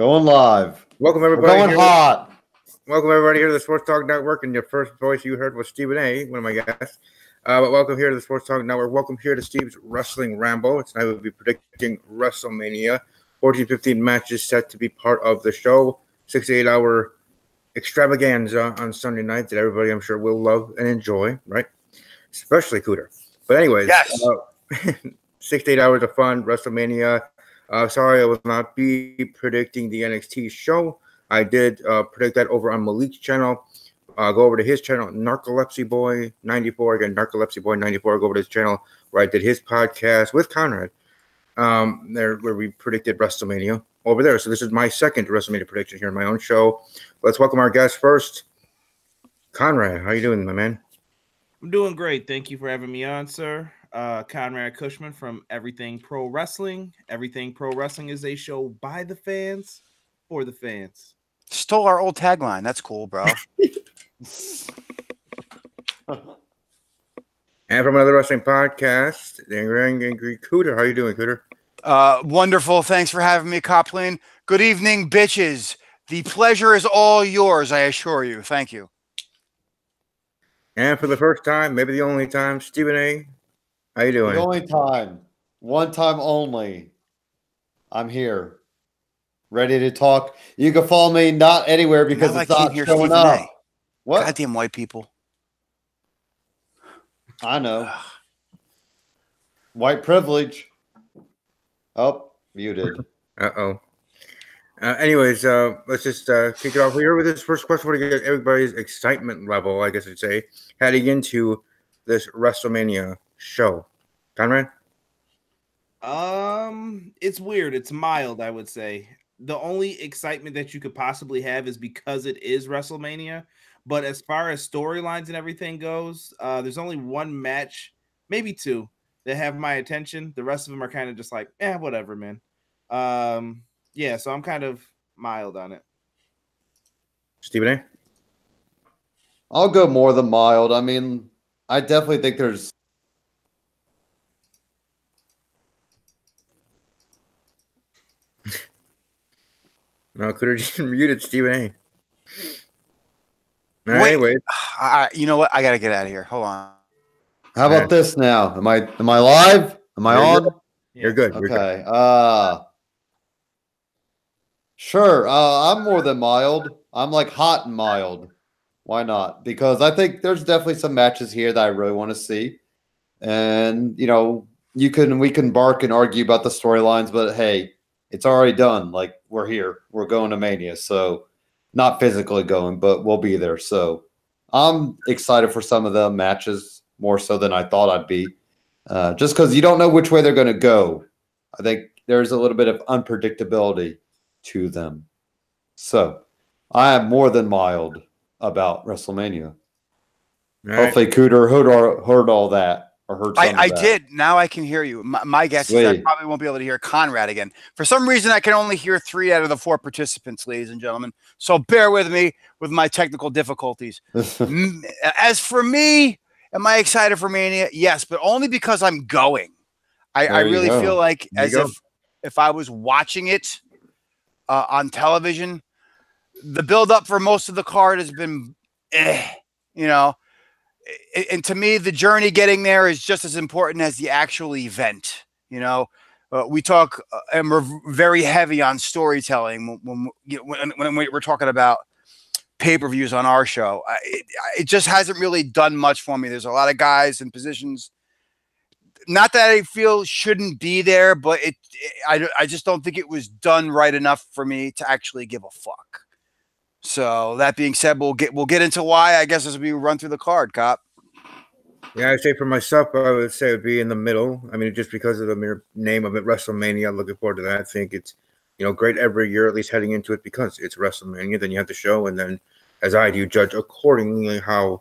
Going live. Welcome We're everybody. going hot. Welcome everybody here to the Sports Talk Network, and your first voice you heard was Stephen A., one of my guests. But welcome here to the Sports Talk Network. Welcome here to Steve's Wrestling Ramble. Tonight we'll be predicting Wrestlemania. 14-15 matches set to be part of the show. 6 to 8 hour extravaganza on Sunday night that everybody I'm sure will love and enjoy, right? Especially Cooter. But anyways, Yes. 6 to 8 hours of fun, WrestleMania. Sorry, I will not be predicting the NXT show. I did predict that over on Malik's channel. Go over to his channel, Narcolepsy Boy 94. Again, Narcolepsy Boy 94. Go over to his channel where I did his podcast with Conrad. There where we predicted WrestleMania over there. So this is my second WrestleMania prediction here on my own show. Let's welcome our guest first. Conrad, how you doing, my man? I'm doing great. Thank you for having me on, sir. Conrad Cushman from Everything Pro Wrestling. Everything Pro Wrestling is a show by the fans, for the fans. Stole our old tagline. That's cool, bro. And from another wrestling podcast, the Angry Cooter. How you doing, Cooter? Wonderful. Thanks for having me, Coplin. Good evening, bitches. The pleasure is all yours, I assure you. Thank you. And for the first time, maybe the only time, Stephen A., how you doing? The only time. One time only. I'm here. Ready to talk. You can follow me not anywhere because Now it's not hear showing Stephen up. A. What? Goddamn white people. I know. White privilege. Oh, muted. Uh-oh. Anyways, let's just kick it off here with this first question. To get everybody's excitement level, I guess I'd say, heading into this WrestleMania show. Conrad? It's weird. It's mild, I would say. The only excitement that you could possibly have is because it is WrestleMania. But as far as storylines and everything goes, there's only one match, maybe two, that have my attention. The rest of them are kind of just like, whatever, man. Yeah, so I'm kind of mild on it. Stephen A.? I'll go more than mild. I mean, I definitely think there's No, could have just muted Stephen A. Wait. Anyway, You know what? I got to get out of here. Hold on. How about this now? Am I live? Am I on? Good. You're good. You're Okay. good. Sure. I'm more than mild. I'm like hot and mild. Why not? Because I think there's definitely some matches here that I really want to see. And we can bark and argue about the storylines, but hey, it's already done. Like, we're here. We're going to Mania. So not physically going, but we'll be there. So I'm excited for some of the matches more so than I thought I'd be. Just because you don't know which way they're going to go. I think there's a little bit of unpredictability to them. So I am more than mild about WrestleMania. All Hopefully Cooter heard all that. Or heard some of I that. did. Now I can hear you. My guess is I probably won't be able to hear Conrad again. For some reason, I can only hear 3 out of the 4 participants, ladies and gentlemen. So bear with me with my technical difficulties. As for me, am I excited for Mania? Yes, but only because I'm going. I really feel like as if I was watching it on television, the build-up for most of the card has been, and to me, the journey getting there is just as important as the actual event. We talk and we're very heavy on storytelling when we're talking about pay-per-views on our show. It just hasn't really done much for me. There's a lot of guys in positions, not that I feel shouldn't be there, but I just don't think it was done right enough for me to actually give a fuck. So that being said, we'll get into why, I guess, as we run through the card, Cop. Yeah, I'd say for myself, I would say it would be in the middle. I mean, just because of the mere name of it, WrestleMania, I'm looking forward to that. I think it's, great every year, at least heading into it, because it's WrestleMania. Then you have the show, and then, as I do, judge accordingly how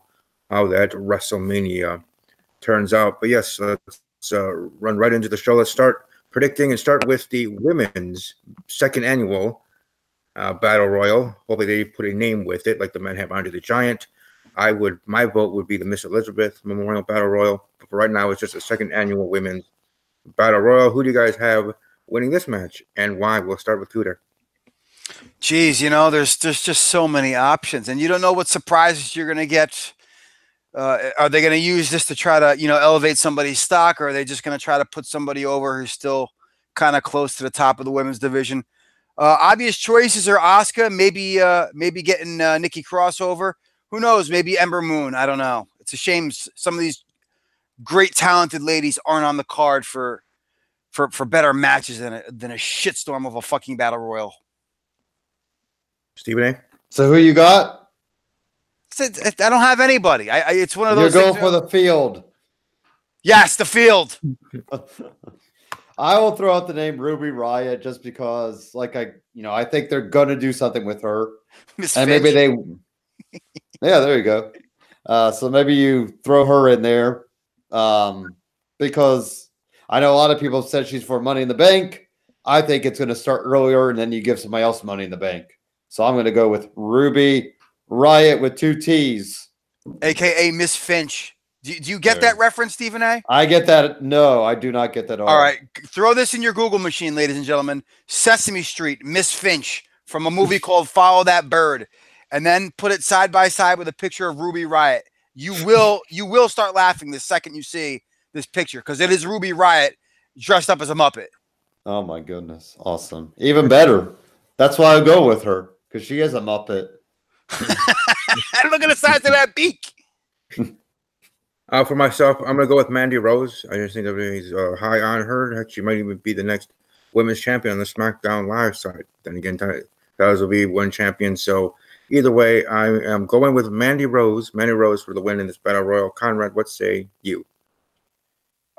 that WrestleMania turns out. But yes, let's run right into the show. Let's start predicting and start with the women's second annual Battle Royal. Hopefully they put a name with it, like the men have Andre the Giant. My vote would be the Miss Elizabeth Memorial Battle Royal. But for right now, it's just a second annual women's Battle Royal. Who do you guys have winning this match, and why? We'll start with Cooter. Geez, there's just so many options, and you don't know what surprises you're going to get. Are they going to use this to try to, elevate somebody's stock, or are they just going to try to put somebody over who's still kind of close to the top of the women's division? Obvious choices are Asuka, maybe getting Nikki Cross over. Who knows? Maybe Ember Moon. I don't know. It's a shame some of these great talented ladies aren't on the card for better matches than a shitstorm of a fucking battle royal. Stephen A. So who you got? I don't have anybody. It's one of those. You're going for the field. Yes, the field. I will throw out the name Ruby Riott just because, I think they're gonna do something with her, Miss and Finch. maybe they. Yeah, there you go. So maybe you throw her in there, because I know a lot of people have said she's for Money in the Bank. I think it's going to start earlier, and then you give somebody else Money in the Bank. So I'm going to go with Ruby Riott with 2 T's, aka Miss Finch. Do you get that reference, Stephen A? I get that. No, I do not get that. All right, throw this in your Google machine, ladies and gentlemen. Sesame Street, Miss Finch from a movie called Follow That Bird, and then put it side by side with a picture of Ruby Riott. You will start laughing the second you see this picture, because it is Ruby Riott dressed up as a Muppet. Oh my goodness, awesome! Even better. That's why I go with her, because she is a Muppet. Look at the size of that beak. For myself, I'm going to go with Mandy Rose. I just think everybody's high on her. She might even be the next women's champion on the SmackDown Live side. Then again, Taz will be one champion. So either way, I am going with Mandy Rose. Mandy Rose for the win in this Battle Royal. Conrad, what say you?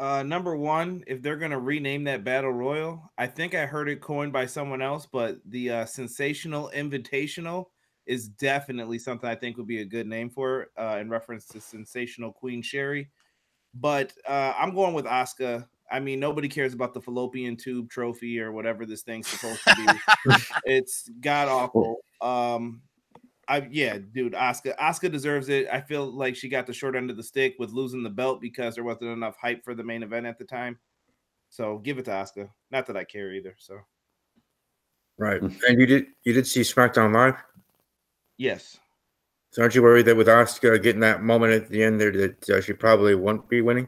Number one, if they're going to rename that Battle Royal, I think I heard it coined by someone else, but the Sensational Invitational is definitely something I think would be a good name for it, in reference to Sensational Queen Sherry. But I'm going with Asuka. I mean, nobody cares about the fallopian tube trophy or whatever this thing's supposed to be. It's god awful. Dude, Asuka deserves it. I feel like she got the short end of the stick with losing the belt because there wasn't enough hype for the main event at the time. So give it to Asuka. Not that I care either. So right, and you did see SmackDown Live? Yes. So aren't you worried that with Asuka getting that moment at the end there that she probably won't be winning?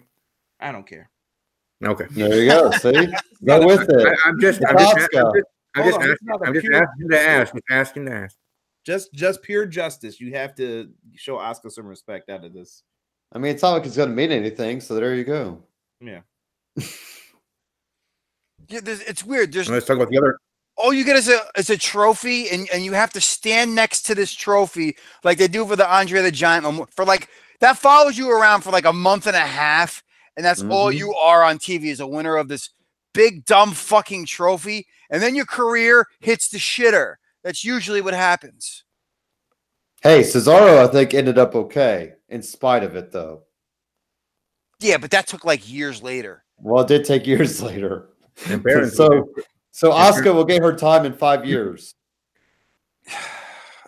I don't care. Okay, there you go. See, go with it. I'm just asking to ask. Just pure justice. You have to show Asuka some respect out of this. I mean, it's not like it's going to mean anything. So there you go. Yeah. It's weird. Let's talk about the other. All you get is a trophy, and you have to stand next to this trophy like they do for the Andre the Giant for that follows you around for like a month and a half, and that's all you are on TV is a winner of this big dumb fucking trophy, and then your career hits the shitter. That's usually what happens. Hey, Cesaro, I think, ended up okay in spite of it, though. Yeah, but that took like years later. Well, it did take years later. So Asuka will get her time in 5 years.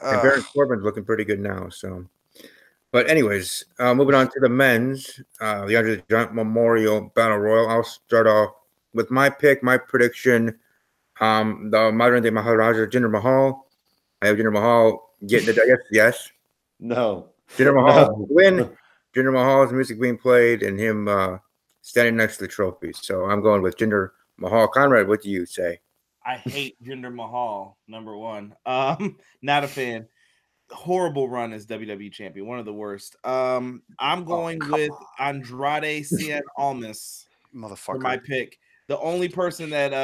And Baron Corbin's looking pretty good now. So, but anyways, moving on to the men's, the Andre the Giant Memorial Battle Royal. I'll start off with my pick, my prediction. The modern day Maharaja Jinder Mahal. I have Jinder Mahal getting the yes. No. Jinder Mahal win. Jinder Mahal's music being played and him standing next to the trophy. So I'm going with Jinder Mahal. Conrad, what do you say? I hate Jinder Mahal, number one. Not a fan. Horrible run as WWE champion, one of the worst. I'm going with Andrade Cien Almas for my pick. The only person that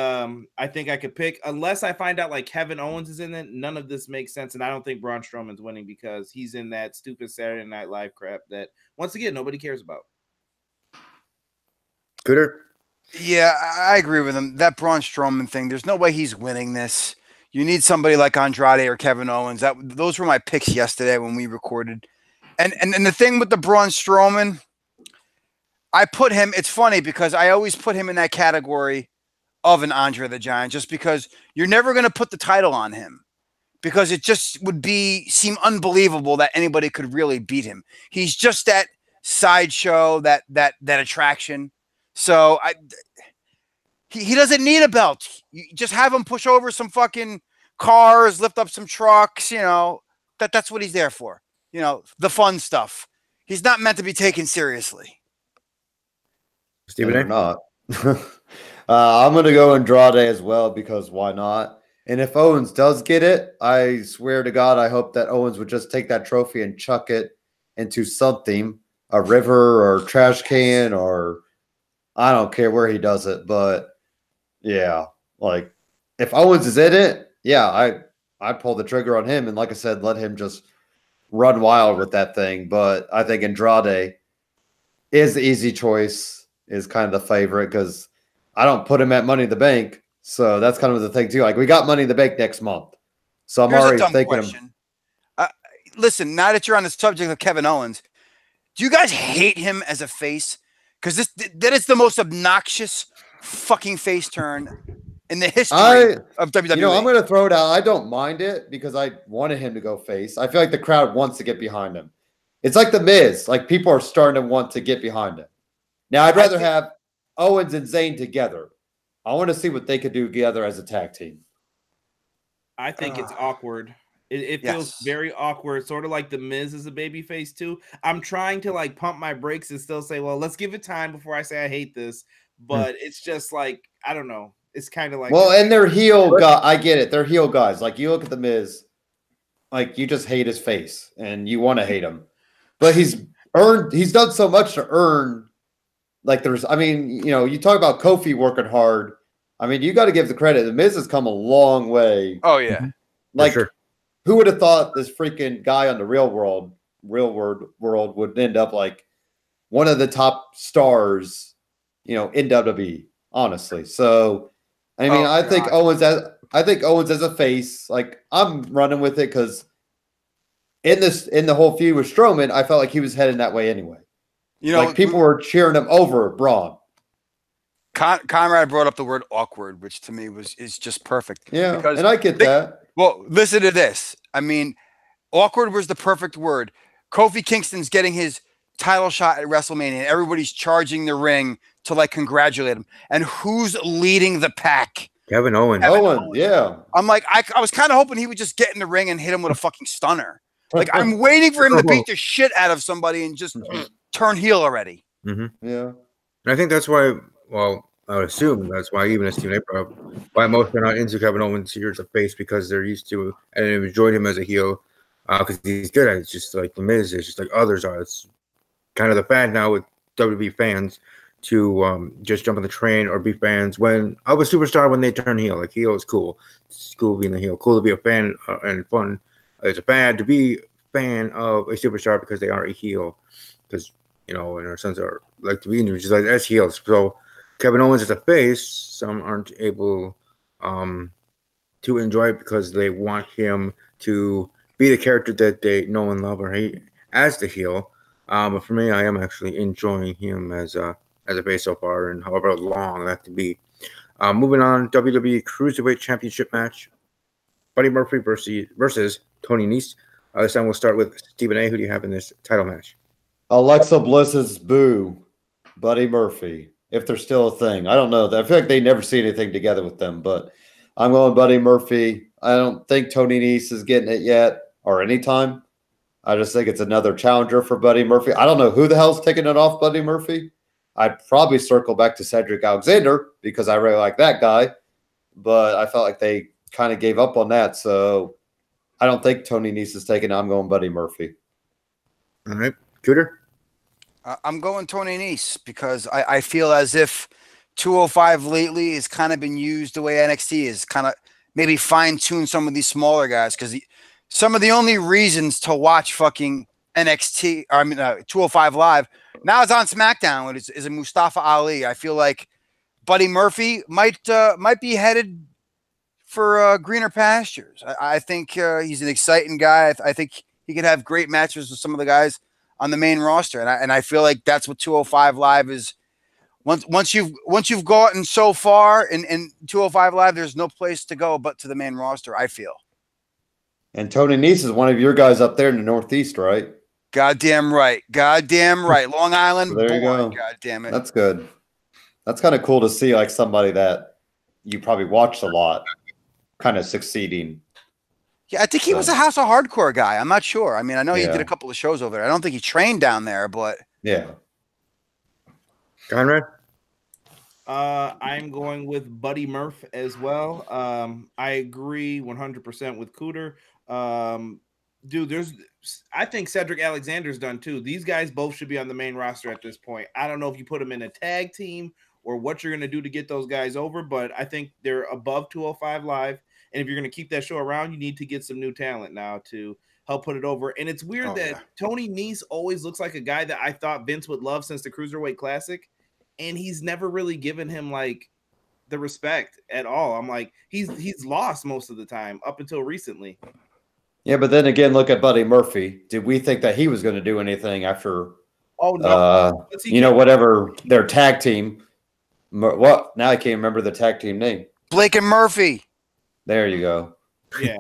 I think I could pick, unless I find out like Kevin Owens is in it, none of this makes sense. And I don't think Braun Strowman's winning because he's in that stupid Saturday Night Live crap that, once again, nobody cares about. Gooder? Yeah, I agree with him. That Braun Strowman thing, there's no way he's winning this. You need somebody like Andrade or Kevin Owens. Those were my picks yesterday when we recorded. And the thing with the Braun Strowman, I put him, it's funny because I always put him in that category of an Andre the Giant, just because you're never going to put the title on him because it just would seem unbelievable that anybody could really beat him. He's just that sideshow, that attraction. So he doesn't need a belt. You just have him push over some fucking cars, lift up some trucks. You know, that's what he's there for. You know, the fun stuff. He's not meant to be taken seriously. Stephen A? Not. I'm going to go Andrade as well because why not? And if Owens does get it, I swear to God, I hope that Owens would just take that trophy and chuck it into something, a river or trash can, or I don't care where he does it. But yeah, like if Owens is in it, yeah, I'd pull the trigger on him. And like I said, let him just run wild with that thing. But I think Andrade is the easy choice, is kind of the favorite because I don't put him at Money in the Bank. So that's kind of the thing too. Like we got Money in the Bank next month. So I'm Here's already a dumb thinking question. Listen, now that you're on the subject of Kevin Owens, do you guys hate him as a face? Because that is the most obnoxious fucking face turn in the history of WWE. You know, I'm going to throw it out. I don't mind it because I wanted him to go face. I feel like the crowd wants to get behind him. It's like The Miz. Like people are starting to want to get behind him. Now, I'd rather have Owens and Zayn together. I want to see what they could do together as a tag team. I think it's awkward. It feels very awkward, sort of like The Miz is a babyface too. I'm trying to like pump my brakes and still say, well, let's give it time before I say I hate this. But it's just like, I don't know. It's kind of like, well, and they're heel guys. I get it. They're heel guys. Like you look at The Miz, like you just hate his face and you want to hate him, but he's done so much to earn. Like I mean, you know, you talk about Kofi working hard. I mean, you got to give the credit. The Miz has come a long way. Oh yeah, like who would have thought this freaking guy on the real world would end up like one of the top stars, you know, in WWE. Honestly, so I mean, I think Owens as a face. Like I'm running with it because in the whole feud with Strowman, I felt like he was heading that way anyway. You know, like people were cheering him over Braun. Conrad brought up the word awkward, which to me is just perfect. Yeah, and I get that. Well, listen to this. I mean, awkward was the perfect word. Kofi Kingston's getting his title shot at WrestleMania, and everybody's charging the ring to like congratulate him. And who's leading the pack? Kevin Owens. Yeah. I'm like, I was kind of hoping he would just get in the ring and hit him with a fucking stunner. Like I'm waiting for him to beat the shit out of somebody and just turn heel already. Mm-hmm. Yeah. And I think that's why, well, I would assume that's why even as Stephen A brought up, why most are not into Kevin Owens here as a face because they're used to and enjoyed him as a heel because he's good at it. It's just like The Miz is just like others are. It's kind of the fad now with WWE fans to just jump on the train or be fans when I was superstar when they turn heel. Like heel is cool. It's cool being a heel. Cool to be a fan and fun. It's a fad to be a fan of a superstar because they are a heel. Because, you know, and our sons are like to be just like as heels. So Kevin Owens is a face. Some aren't able to enjoy it because they want him to be the character that they know and love or hate as the heel. But for me, I am actually enjoying him as a face so far, and however long that to be. Moving on, WWE Cruiserweight Championship match: Buddy Murphy versus Tony Nese. This time we'll start with Stephen A. Who do you have in this title match? Alexa Bliss's Boo, Buddy Murphy. If they're still a thing, I don't know. I feel like they never see anything together with them, but I'm going Buddy Murphy. I don't think Tony Nese is getting it yet or anytime. I just think it's another challenger for Buddy Murphy. I don't know who the hell's taking it off Buddy Murphy. I'd probably circle back to Cedric Alexander because I really like that guy, but I felt like they kind of gave up on that. So I don't think Tony Nese is taking it. I'm going Buddy Murphy. All right. Cooter? I'm going Tony Nese because I feel as if 205 lately has kind of been used the way NXT is kind of maybe fine-tune some of these smaller guys because some of the only reasons to watch fucking NXT, 205 Live, now it's on SmackDown. Is a Mustafa Ali. I feel like Buddy Murphy might be headed for greener pastures. I think he's an exciting guy. I think he could have great matches with some of the guys on the main roster, and I feel like that's what 205 Live is. Once you've gotten so far in 205 Live, there's no place to go but to the main roster. I feel. And Tony Nese is one of your guys up there in the Northeast, right? Goddamn right. Long Island. There you go. God damn it. That's good. That's kind of cool to see, like somebody that you probably watched a lot, kind of succeeding. Yeah, I think he was a House of Hardcore guy. I'm not sure. I mean, I know he did Yeah. a couple of shows over there. I don't think he trained down there, but Yeah. Conrad? I'm going with Buddy Murph as well. I agree 100% with Cooter. Dude, I think Cedric Alexander's done too. These guys both should be on the main roster at this point. I don't know if you put them in a tag team or what you're going to do to get those guys over, but I think they're above 205 Live. And if you're going to keep that show around, you need to get some new talent now to help put it over. And it's weird that Tony Nese always looks like a guy that I thought Vince would love since the Cruiserweight Classic. And he's never really given him like the respect at all. I'm like, he's lost most of the time up until recently. Yeah, but then again, look at Buddy Murphy. Did we think that he was going to do anything after? Oh no, whatever their tag team. What? Now I can't remember the tag team name. Blake and Murphy. There you go. Yeah,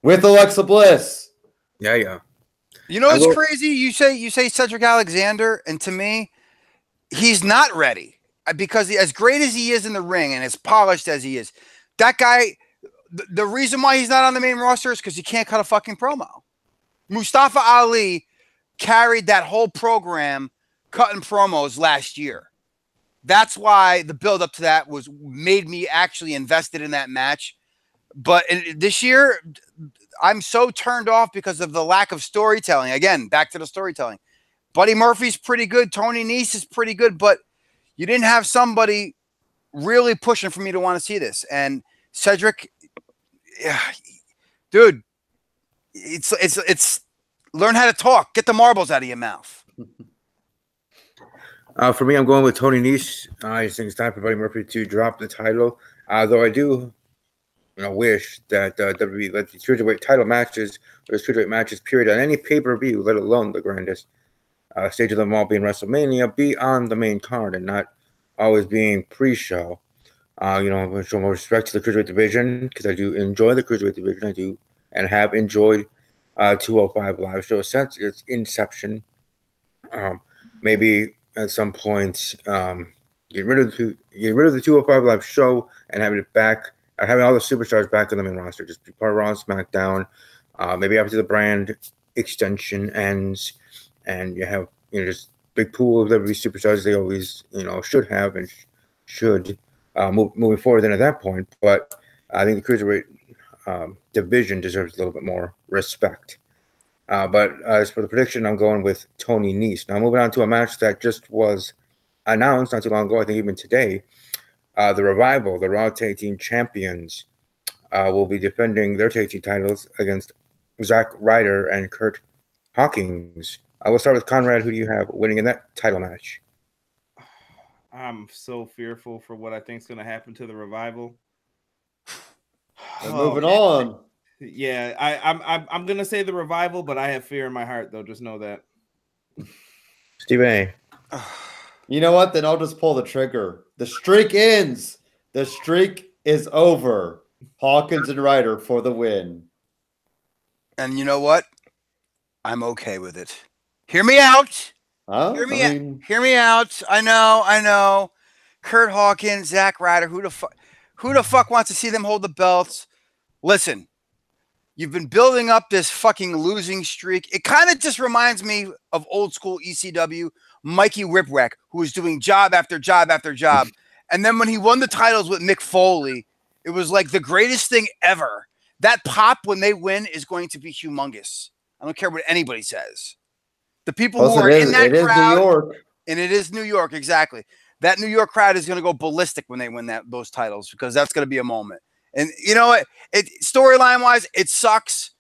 with Alexa Bliss. Yeah. You know what's crazy? You say Cedric Alexander, and to me, he's not ready because as great as he is in the ring and as polished as he is, that guy. The reason why he's not on the main roster is because he can't cut a fucking promo. Mustafa Ali carried that whole program cutting promos last year. That's why the build up to that made me actually invested in that match. But this year, I'm so turned off because of the lack of storytelling. Again, back to the storytelling. Buddy Murphy's pretty good. Tony Nese is pretty good, but you didn't have somebody really pushing for me to want to see this. And Cedric, dude, it's learn how to talk. Get the marbles out of your mouth. For me, I'm going with Tony Nese. I just think it's time for Buddy Murphy to drop the title. Though I do, wish that WWE let the cruiserweight title matches or the cruiserweight matches period on any pay-per-view, let alone the grandest stage of them all being WrestleMania, be on the main card and not always being pre-show. Show more respect to the cruiserweight division because I do enjoy the cruiserweight division. I do and have enjoyed 205 Live show since its inception. Maybe at some point, get rid of the 205 Live show and having it back, having all the superstars back on the main roster, just be part of Raw and SmackDown. Maybe after the brand extension ends, and you have just big pool of WWE superstars they always should have and should moving forward. Then at that point, but I think the cruiserweight division deserves a little bit more respect. But as for the prediction, I'm going with Tony Nese. Now, moving on to a match that just was announced not too long ago, I think even today. The Revival, the Raw Tag Team Champions, will be defending their tag team titles against Zack Ryder and Kurt Hawkins. I will start with Conrad. Who do you have winning in that title match? I'm so fearful for what I think is going to happen to the Revival. Moving on. Yeah, I'm gonna say the Revival, but I have fear in my heart, though. Just know that. Stephen A. You know what? Then I'll just pull the trigger. The streak ends. The streak is over. Hawkins and Ryder for the win. And you know what? I'm okay with it. Hear me out. Huh? Hear me out. I know. Kurt Hawkins, Zack Ryder. Who the fuck wants to see them hold the belts? Listen. You've been building up this fucking losing streak. It kind of just reminds me of old school ECW, Mikey Whipwreck, who was doing job after job after job. And then when he won the titles with Mick Foley, it was like the greatest thing ever. That pop when they win is going to be humongous. I don't care what anybody says. The people who are in that crowd, New York. And it is New York, exactly. That New York crowd is going to go ballistic when they win those titles because that's going to be a moment. And you know what? Storyline wise, it sucks.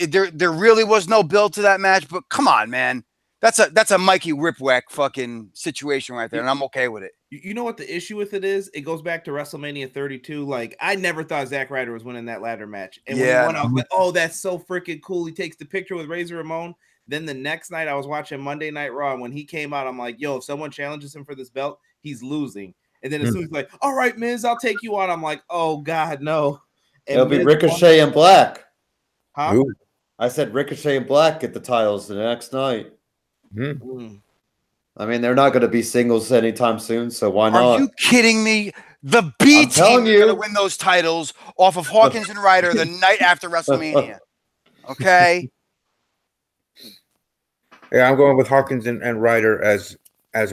There really was no build to that match, but come on, man. That's a Mikey Whipwreck fucking situation right there, and I'm okay with it. You know what the issue with it is? It goes back to WrestleMania 32. Like, I never thought Zack Ryder was winning that ladder match. And when he won, I was like, oh, that's so freaking cool. He takes the picture with Razor Ramon. Then the next night, I was watching Monday Night Raw, and when he came out, I'm like, yo, if someone challenges him for this belt, he's losing. And then as soon as he's like, all right, Miz, I'll take you on. I'm like, oh, God, no. And it'll be Ricochet and Black. Huh? Ooh. I said Ricochet and Black get the titles the next night. Mm. I mean, they're not going to be singles anytime soon, so why not? Are you kidding me? The B team telling is going to you. win those titles off of Hawkins and Ryder the night after WrestleMania. Okay. Yeah, I'm going with Hawkins and Ryder as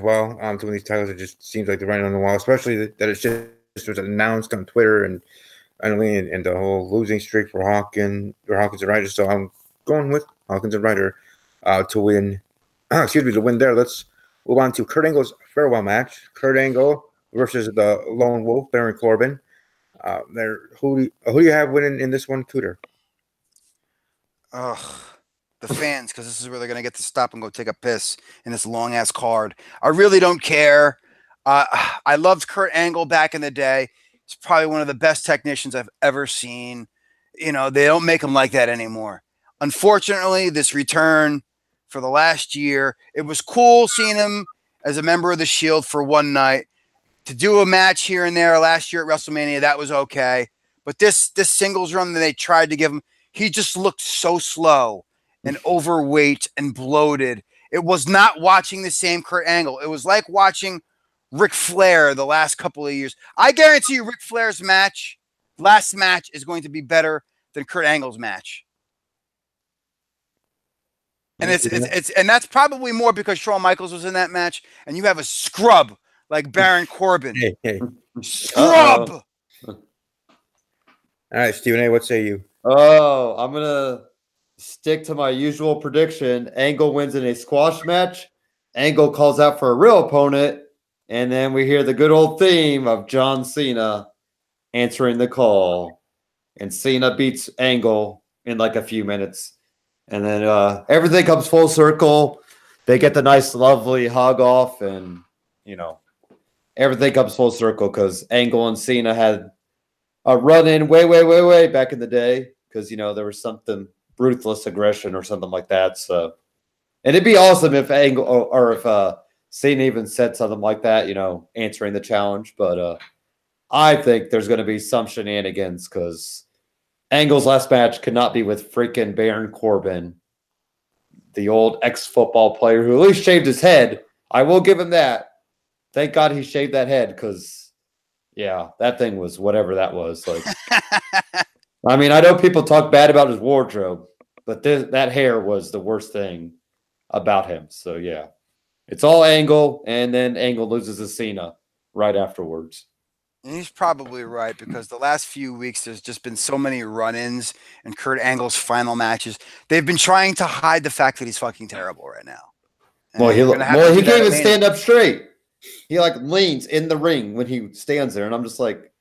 well. Some of these titles, it just seems like they're writing on the wall, especially that it's just was announced on Twitter and the whole losing streak for Hawkins and Ryder. So I'm going with Hawkins and Ryder to win. To win there. Let's move on to Kurt Angle's farewell match. Kurt Angle versus the Lone Wolf, Baron Corbin. Who do you have winning in this one, Cooter? Ugh. The fans, because this is where they're going to get to stop and go take a piss in this long-ass card. I really don't care. I loved Kurt Angle back in the day. He's probably one of the best technicians I've ever seen. You know, they don't make him like that anymore. Unfortunately, this return for the last year, it was cool seeing him as a member of the Shield for one night. To do a match here and there last year at WrestleMania, that was okay. But this singles run that they tried to give him, he just looked so slow and overweight and bloated. It was not watching the same Kurt Angle. It was like watching Ric Flair the last couple of years. I guarantee you Ric Flair's last match is going to be better than Kurt Angle's match. And and that's probably more because Shawn Michaels was in that match, and you have a scrub like Baron Corbin. Hey. Scrub! All right, Stephen A., what say you? Oh, I'm going to stick to my usual prediction. Angle wins in a squash match. Angle calls out for a real opponent. And then we hear the good old theme of John Cena answering the call. And Cena beats Angle in like a few minutes. And then everything comes full circle. They get the nice, lovely hug off. And, you know, everything comes full circle because Angle and Cena had a run-in way back in the day. Because, you know, there was something ruthless aggression or something like that. So, and it'd be awesome if Angle or if Cena even said something like that, you know, answering the challenge. But I think there's going to be some shenanigans because Angle's last match could not be with freaking Baron Corbin, the old ex-football player who at least shaved his head. I will give him that. Thank God he shaved that head because, yeah, that thing was whatever that was. Like, I mean, I know people talk bad about his wardrobe, but that hair was the worst thing about him. So, yeah, it's all Angle, and then Angle loses to Cena right afterwards. And he's probably right because the last few weeks there's just been so many run-ins and Kurt Angle's final matches. They've been trying to hide the fact that he's fucking terrible right now. And he can't even stand up straight. He like leans in the ring when he stands there, and I'm just like,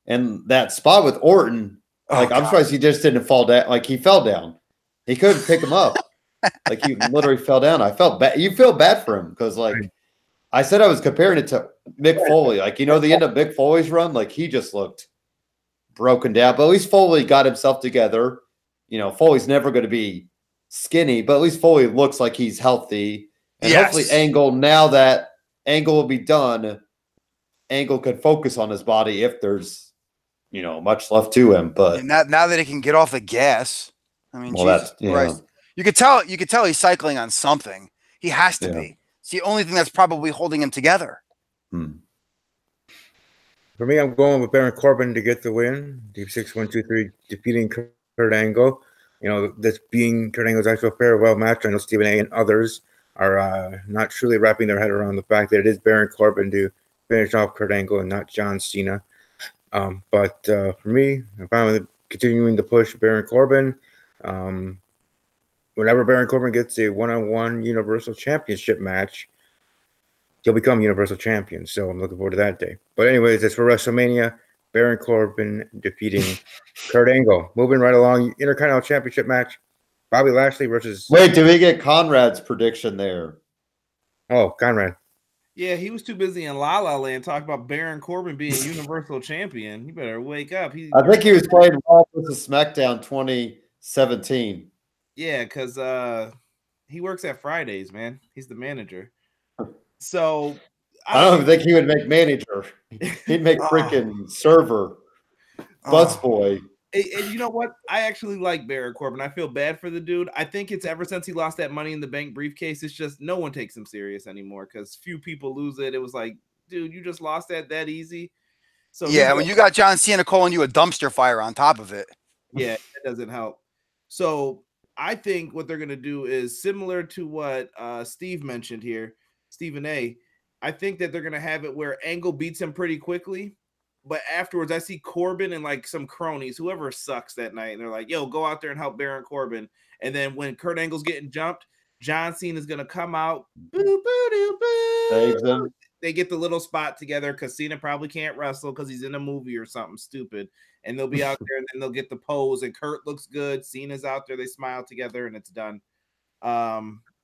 and that spot with Orton, like I'm surprised he just didn't fall down. Like he fell down, he couldn't pick him up. Like he literally fell down. I felt bad. You feel bad for him because like I said, I was comparing it to Mick Foley. Like, you know, the end of Mick Foley's run, like he just looked broken down. But at least Foley got himself together. You know, Foley's never going to be skinny, but at least Foley looks like he's healthy. And hopefully Angle, now that Angle will be done, Angle can focus on his body if there's, you know, much left to him. But now that he can get off the gas, I mean, Jesus Christ. You could tell he's cycling on something. He has to be. It's the only thing that's probably holding him together. For me, I'm going with Baron Corbin to get the win. Deep 6-1-2-3, defeating Kurt Angle. You know, this being Kurt Angle's actual farewell match. I know Stephen A. and others are not truly wrapping their head around the fact that it is Baron Corbin to finish off Kurt Angle and not John Cena. But for me, I'm fine with continuing to push Baron Corbin. Whenever Baron Corbin gets a one-on-one Universal Championship match, he'll become Universal Champion. So I'm looking forward to that day. But anyways, that's for WrestleMania. Baron Corbin defeating Kurt Angle. Moving right along, Intercontinental Championship match. Bobby Lashley versus... Wait, do we get Conrad's prediction there? Oh, Conrad. Yeah, he was too busy in La La Land talking about Baron Corbin being Universal Champion. He better wake up. I think he was playing Raw versus SmackDown 2017. Yeah, because he works at Fridays, man. He's the manager. So I don't think he would make manager. He'd make freaking server, busboy. And you know what? I actually like Baron Corbin. I feel bad for the dude. I think it's ever since he lost that Money in the Bank briefcase, it's just no one takes him serious anymore because few people lose it. It was like, dude, you just lost that easy. So Yeah, when you got John Cena calling you a dumpster fire on top of it. yeah, it doesn't help. So I think what they're gonna do is similar to what Steve mentioned here, Stephen A. I think that they're gonna have it where Angle beats him pretty quickly, but afterwards I see Corbin and like some cronies, whoever sucks that night, and they're like, "Yo, go out there and help Baron Corbin." And then when Kurt Angle's getting jumped, John Cena's gonna come out, boo boo doo boo. Saves them. They get the little spot together because Cena probably can't wrestle because he's in a movie or something stupid. And they'll be out there and then they'll get the pose and Kurt looks good. Cena's out there. They smile together and it's done. I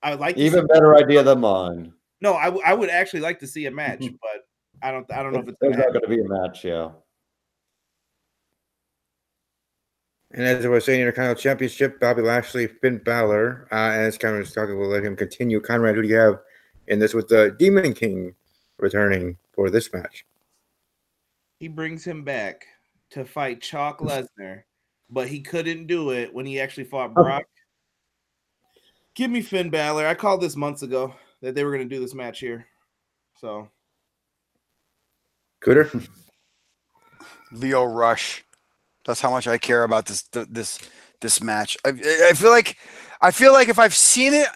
would like even better idea than mine. No, I would actually like to see a match, but I don't know if it's There's not going to be a match, yeah. And as I was saying, Intercontinental Championship, Bobby Lashley, Finn Balor, and as Cameron was talking, we'll let him continue. Conrad, who do you have in this with the Demon King returning for this match? He brings him back to fight Chalk Lesnar, but he couldn't do it when he actually fought Brock. Give me Finn Balor. I called this months ago that they were going to do this match here. So, Cooter? Leo Rush. That's how much I care about this match. I feel like if I've seen it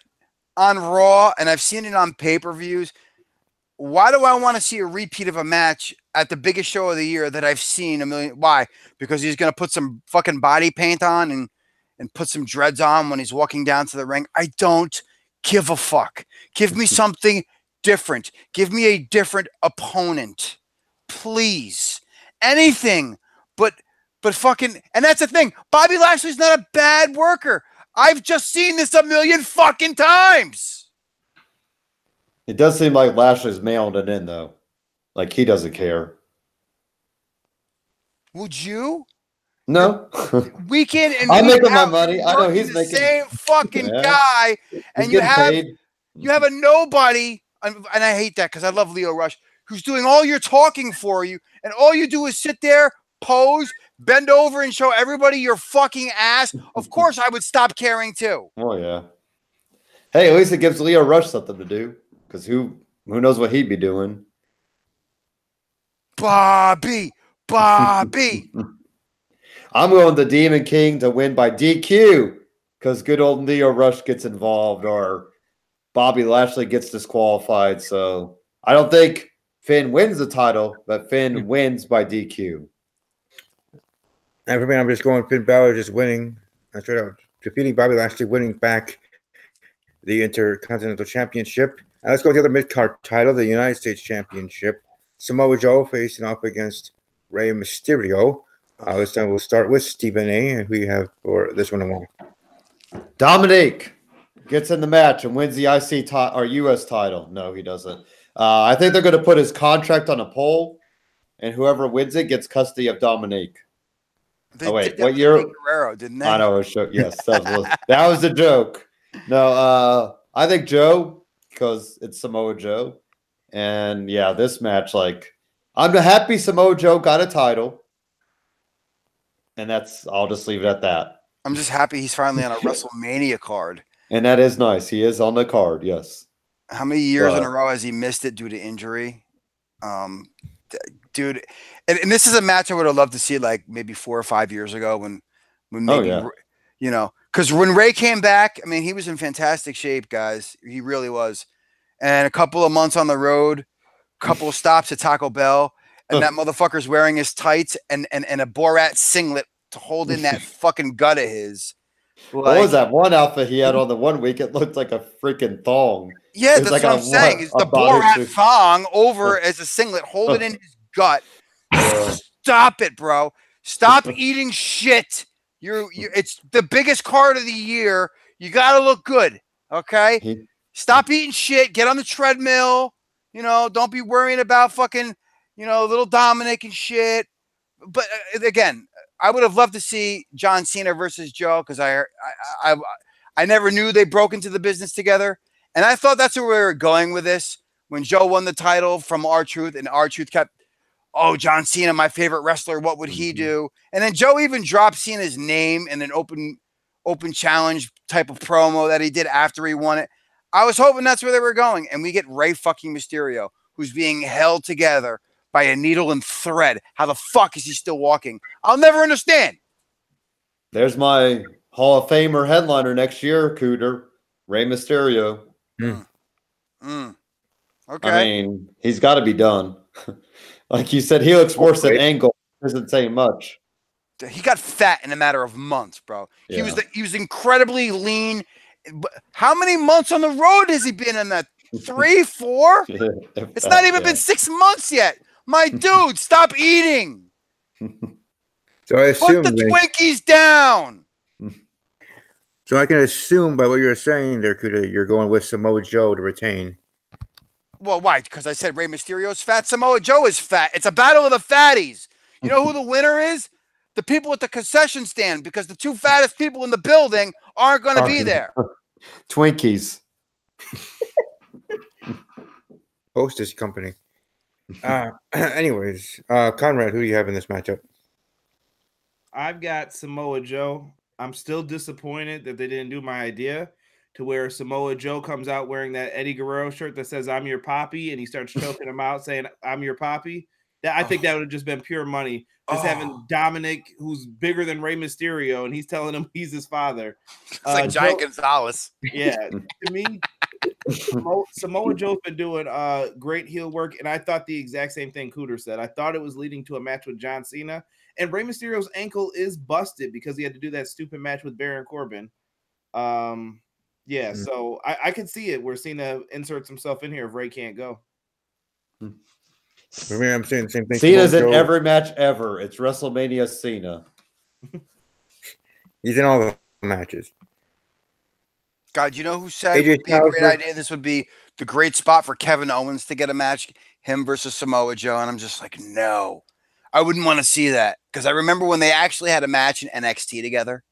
on Raw and I've seen it on pay-per-views, why do I want to see a repeat of a match at the biggest show of the year that I've seen a million? Why? Because he's going to put some fucking body paint on and put some dreads on when he's walking down to the ring. I don't give a fuck. Give me something different. Give me a different opponent. Please. Anything but fucking, and that's the thing. Bobby Lashley's not a bad worker. I've just seen this a million fucking times. It does seem like Lashley's mailing it in, though. Like, he doesn't care. Would you? No. Week in and I'm week making my out, money. I know he's the making same fucking Yeah. guy, and He's you getting have a nobody, and I hate that because I love Leo Rush, who's doing all your talking for you, and all you do is sit there, pose, bend over, and show everybody your fucking ass. Of course, I would stop caring too. Oh, yeah. Hey, at least it gives Leo Rush something to do, because who knows what he'd be doing. Bobby. I'm going the Demon King to win by DQ, because good old Leo Rush gets involved or Bobby Lashley gets disqualified. So I don't think Finn wins the title, but Finn wins by DQ. And for me, I'm just going Finn Balor just winning. That's right. Defeating Bobby Lashley, winning back the Intercontinental Championship. And let's go to the other mid-card title, the United States Championship. Samoa Joe facing off against Rey Mysterio. This time we'll start with Stephen A. And who you have for this one and one? Dominic gets in the match and wins the IC or US title. No, he doesn't. I think they're going to put his contract on a poll, and whoever wins it gets custody of Dominic. They Oh, wait. did that What with year? Guerrero, didn't they? I know. Yes, that was a joke. No, I think Joe, because it's Samoa Joe. And, yeah, this match, like, I'm happy Samoa Joe got a title. And I'll just leave it at that. I'm just happy he's finally on a WrestleMania card. And that is nice. He is on the card, yes. How many years in a row has he missed it due to injury? Dude, and this is a match I would have loved to see like maybe 4 or 5 years ago when maybe, you know, because when Ray came back, I mean, he was in fantastic shape, guys. He really was. And a couple of months on the road, couple of stops at Taco Bell, and that motherfucker's wearing his tights and a Borat singlet to hold in that fucking gut of his. Like, what was that one outfit he had on the 1 week? It looked like a freaking thong. Yeah, that's like what I'm saying. Is the Borat thong over as a singlet, hold it in his gut. Stop it, bro. Stop eating shit. It's the biggest card of the year. You got to look good, okay? Stop eating shit. Get on the treadmill. You know, don't be worrying about fucking, you know, little Dominic and shit. But again, I would have loved to see John Cena versus Joe because I never knew they broke into the business together. And I thought that's where we were going with this. When Joe won the title from R-Truth and R-Truth kept, oh, John Cena, my favorite wrestler, what would he do? And then Joe even dropped Cena's name in an open challenge type of promo that he did after he won it. I was hoping that's where they were going. And we get Rey fucking Mysterio, who's being held together by a needle and thread. How the fuck is he still walking? I'll never understand. There's my Hall of Famer headliner next year, Cooter, Rey Mysterio. Okay. I mean, he's got to be done. Like you said, he looks worse than Angle. Doesn't say much. He got fat in a matter of months, bro. He was incredibly lean. How many months on the road has he been in that? 3, 4? It's not even been 6 months yet. My dude, stop eating. So I assume put the Twinkies down. So I can assume by what you're saying there, Kuda, you're going with Samoa Joe to retain. Well, why? Because I said Rey Mysterio's fat. Samoa Joe is fat. It's a battle of the fatties. You know who the winner is? The people at the concession stand, because the 2 fattest people in the building aren't going to be there. Twinkies. Hostess company. Anyways, Conrad, who do you have in this matchup? I've got Samoa Joe. I'm still disappointed that they didn't do my idea to where Samoa Joe comes out wearing that Eddie Guerrero shirt that says "I'm your poppy" and he starts choking him out saying "I'm your poppy." I think that would have just been pure money. Just having Dominic, who's bigger than Rey Mysterio, and he's telling him he's his father. It's like Giant Gonzalez. Yeah, to me, Samoa Joe's been doing great heel work, and I thought the exact same thing Cooter said. I thought it was leading to a match with John Cena, and Rey Mysterio's ankle is busted because he had to do that stupid match with Baron Corbin. So I can see it where Cena inserts himself in here if Rey can't go. For me, I'm saying the same thing. Cena's in every match ever. It's WrestleMania Cena. He's in all the matches. God, you know who said it would be a great idea? This would be the great spot for Kevin Owens to get a match, him versus Samoa Joe. And I'm just like, no, I wouldn't want to see that, because I remember when they actually had a match in NXT together,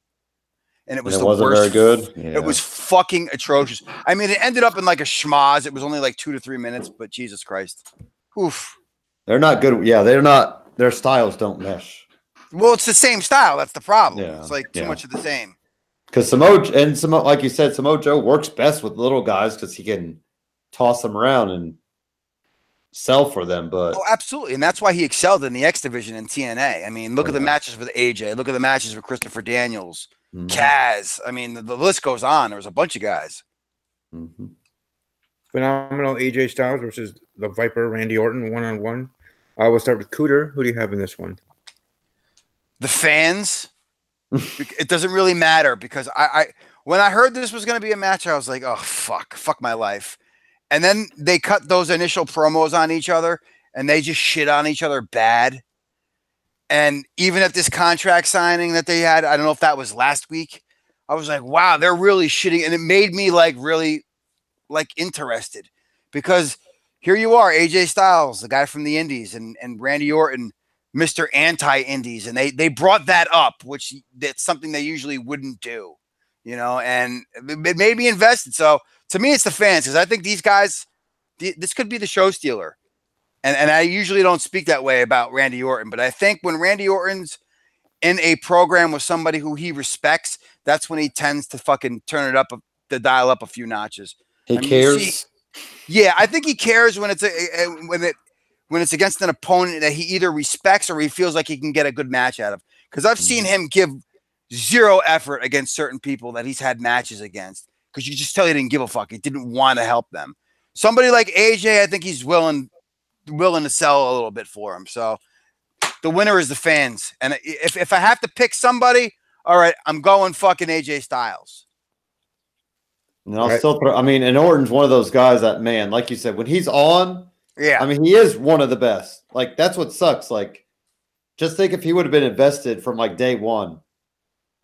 and it wasn't very good. Yeah. It was fucking atrocious. I mean, it ended up in like a schmoz. It was only like 2 to 3 minutes, but Jesus Christ. Oof. They're not good. Yeah, they're not. Their styles don't mesh. Well, it's the same style. That's the problem. Yeah. It's like too much of the same. Because Samoa, like you said, Samoa Joe works best with little guys because he can toss them around and sell for them. But absolutely, and that's why he excelled in the X division in TNA. I mean, look at the matches with AJ. Look at the matches with Christopher Daniels, Kaz. I mean, the list goes on. There was a bunch of guys. Phenomenal AJ Styles versus the Viper Randy Orton 1-on-1. We'll start with Cooter. Who do you have in this one? The fans. It doesn't really matter, because I when I heard this was going to be a match, I was like, oh, fuck my life. And then they cut those initial promos on each other, and they just shit on each other bad. And even at this contract signing that they had, I don't know if that was last week, I was like, wow, they're really shitting. And it made me like really like interested, because here you are, AJ Styles, the guy from the Indies, and Randy Orton, Mr. Anti-Indies, and they brought that up, which that's something they usually wouldn't do, you know, and it made me invested. So to me, it's the fans, because I think these guys, this could be the show stealer. And I usually don't speak that way about Randy Orton, but I think when Randy Orton's in a program with somebody who he respects, that's when he tends to fucking turn it up, to dial up a few notches. He cares. Yeah, I think he cares when it's when it's against an opponent that he either respects or he feels like he can get a good match out of. Because I've seen him give zero effort against certain people that he's had matches against, because you just tell he didn't give a fuck. He didn't want to help them. Somebody like AJ, I think he's willing to sell a little bit for him. So the winner is the fans. And if I have to pick somebody, all right, I'm going fucking AJ Styles. And I'll still throw. I mean, and Orton's one of those guys that, man, like you said, when he's on, yeah. I mean, he is one of the best. Like, that's what sucks. Like, just think if he would have been invested from like day one,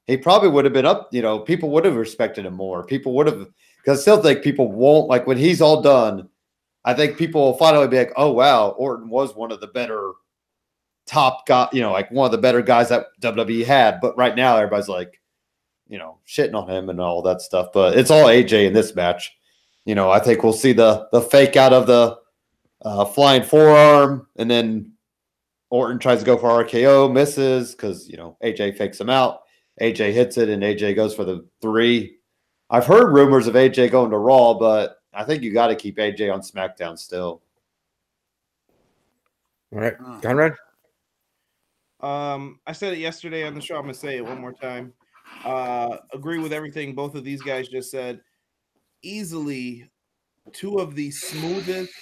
he probably would have been up. You know, people would have respected him more. People would have, because I still think people won't, like, when he's all done, I think people will finally be like, oh, wow, Orton was one of the better top guy, you know, like one of the better guys that WWE had. But right now, everybody's like, you know, shitting on him and all that stuff. But it's all AJ in this match. You know, I think we'll see the fake out of the flying forearm, and then Orton tries to go for RKO, misses because, you know, AJ fakes him out. AJ hits it, and AJ goes for the 3. I've heard rumors of AJ going to Raw, but I think you got to keep AJ on SmackDown still. All right, Conrad. I said it yesterday on the show. I'm gonna say it one more time. Agree with everything both of these guys just said. Easily two of the smoothest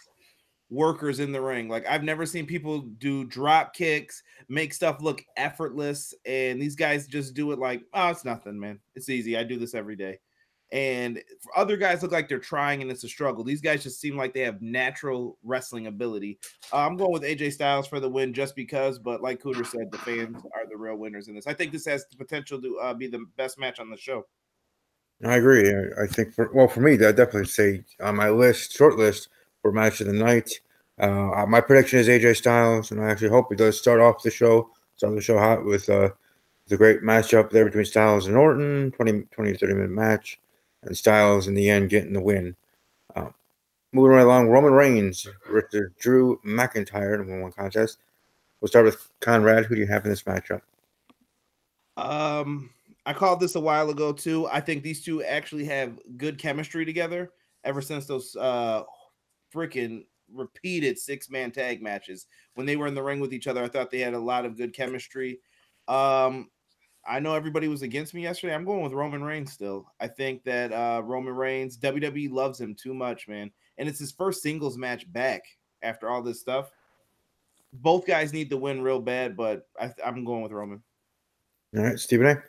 workers in the ring. Like, I've never seen people do drop kicks, make stuff look effortless, and these guys just do it like, oh, it's nothing, man. It's easy. I do this every day. And other guys look like they're trying and it's a struggle. These guys just seem like they have natural wrestling ability. I'm going with AJ Styles for the win just because, but like Cooter said, the fans are the real winners in this. I think this has the potential to be the best match on the show. I agree. I think for me, I'd definitely say on my short list for match of the night. My prediction is AJ Styles, and I actually hope he does start the show hot with the great matchup there between Styles and Orton, 20 to 30 minute match. And Styles in the end getting the win. Moving right along, Roman Reigns versus Drew McIntyre in a 1-1 contest. We'll start with Conrad. Who do you have in this matchup? I called this a while ago too. I think these two actually have good chemistry together ever since those freaking repeated 6-man tag matches. When they were in the ring with each other, I thought they had a lot of good chemistry. I know everybody was against me yesterday. I'm going with Roman Reigns still. I think that Roman Reigns, WWE loves him too much, man. And it's his first singles match back after all this stuff. Both guys need to win real bad, but I'm going with Roman. All right, Stephen A.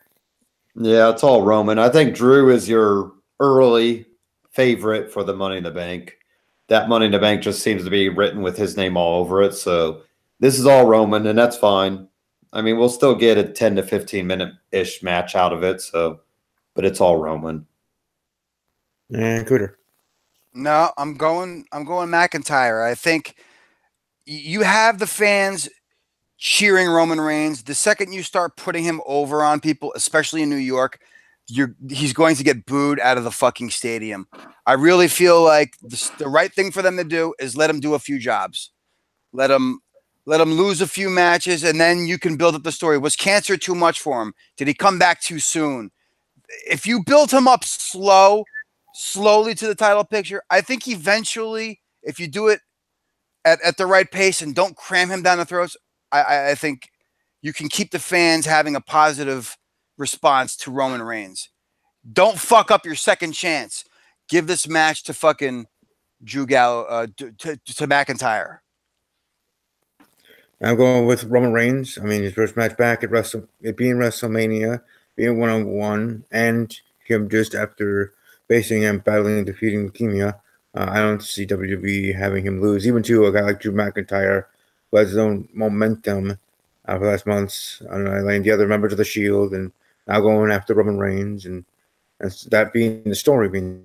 Yeah, it's all Roman. I think Drew is your early favorite for the Money in the Bank. That Money in the Bank just seems to be written with his name all over it. So this is all Roman, and that's fine. I mean, we'll still get a 10 to 15 minute-ish match out of it, but it's all Roman. And Cooter. No, I'm going McIntyre. I think you have the fans cheering Roman Reigns. The second you start putting him over on people, especially in New York, he's going to get booed out of the fucking stadium. I really feel like the right thing for them to do is let him do a few jobs. Let him lose a few matches, and then you can build up the story. Was cancer too much for him? Did he come back too soon? If you build him up slowly to the title picture, I think eventually, if you do it at the right pace and don't cram him down the throats, I think you can keep the fans having a positive response to Roman Reigns. Don't fuck up your second chance. Give this match to fucking Drew to McIntyre. I'm going with Roman Reigns. I mean, his first match back at being WrestleMania, being 1-on-1, and him just after facing and battling and defeating leukemia. I don't see WWE having him lose, even to a guy like Drew McIntyre, who has his own momentum for the last months. I don't know, laying the other members of the Shield, and now going after Roman Reigns, and that being the story being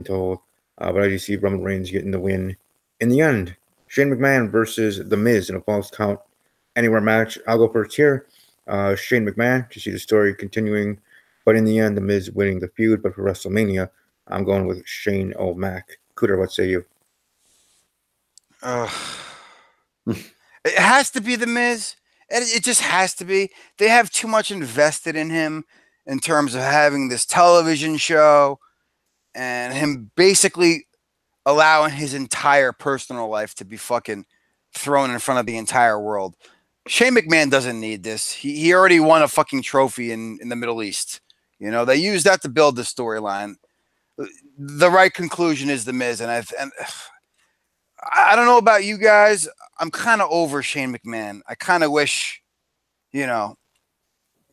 told. But I just see Roman Reigns getting the win in the end. Shane McMahon versus The Miz in a false count anywhere match. I'll go first here. Shane McMahon, to see the story continuing, but in the end, The Miz winning the feud. But for WrestleMania, I'm going with Shane O'Mac. Cooter, what say you? It has to be The Miz. It just has to be. They have too much invested in him in terms of having this television show and him basically allowing his entire personal life to be fucking thrown in front of the entire world. Shane McMahon doesn't need this. He already won a fucking trophy in the Middle East. You know, they used that to build the storyline. The right conclusion is The Miz, and I don't know about you guys. I'm kind of over Shane McMahon. I kind of wish, you know,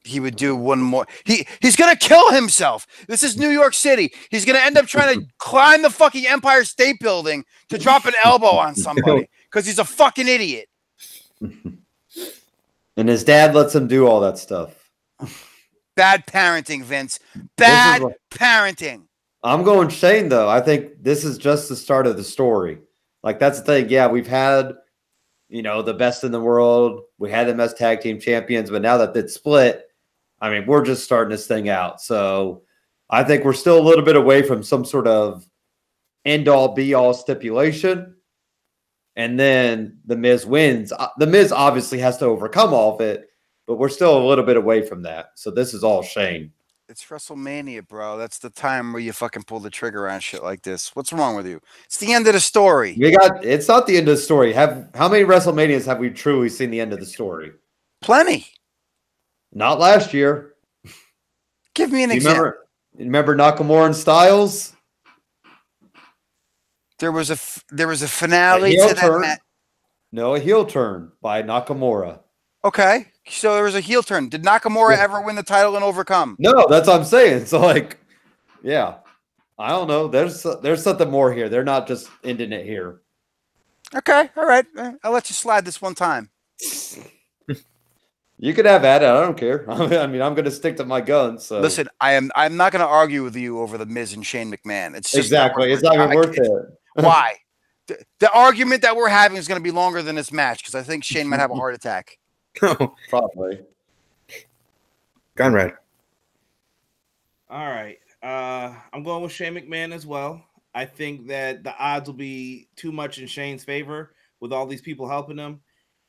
he would do one more. He's going to kill himself. This is New York City. He's going to end up trying to climb the fucking Empire State Building to drop an elbow on somebody because he's a fucking idiot. And his dad lets him do all that stuff. Bad parenting, Vince. Bad parenting. I'm going Shane, though. I think this is just the start of the story. Like, that's the thing. Yeah, we've had, you know, the best in the world. We had them as tag team champions, but now that it's split, I mean, we're just starting this thing out. So I think we're still a little bit away from some sort of end-all, be-all stipulation. And then The Miz wins. The Miz obviously has to overcome all of it, but we're still a little bit away from that. So this is all Shane. It's WrestleMania, bro. That's the time where you fucking pull the trigger on shit like this. What's wrong with you? It's the end of the story. It's not the end of the story. How many WrestleManias have we truly seen the end of the story? Plenty. Not last year. Give me an example. Remember Nakamura and Styles? There was a finale to that match. No, a heel turn by Nakamura. Okay, so there was a heel turn. Did Nakamura ever win the title and overcome? No, that's what I'm saying. So, like, yeah, I don't know. There's something more here. They're not just ending it here. Okay, all right. I'll let you slide this one time. You could have at it. I don't care. I mean, I'm going to stick to my guns. So listen, I'm not going to argue with you over the Miz and Shane McMahon. It's just exactly. It's not even worth it. Why? The argument that we're having is going to be longer than this match because I think Shane might have a heart attack. Probably. Conrad. All right. I'm going with Shane McMahon as well. I think that the odds will be too much in Shane's favor with all these people helping him.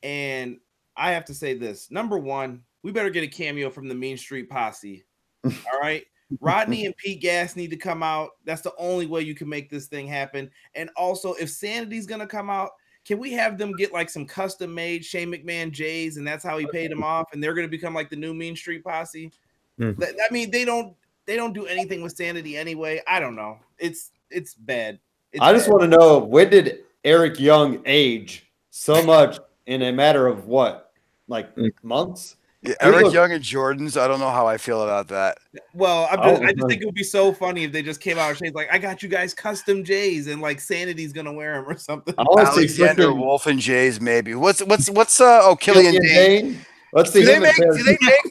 And I have to say this. Number one, we better get a cameo from the Mean Street Posse. All right. Rodney and Pete Gas need to come out. That's the only way you can make this thing happen. And also, if Sanity's going to come out, can we have them get like some custom made Shane McMahon J's and that's how he paid them off and they're going to become like the new Mean Street Posse? I mean, they don't do anything with Sanity anyway. I don't know. It's bad. I just want to know, when did Eric Young age so much in a matter of what? Like months? Yeah, Eric Young and Jordans. I don't know how I feel about that. Well, I just think it would be so funny if they just came out and Shane's like, I got you guys custom J's and like Sanity's gonna wear them or something. Alexander Wolf and J's maybe. What's Killian Dane? Let's see. Do they make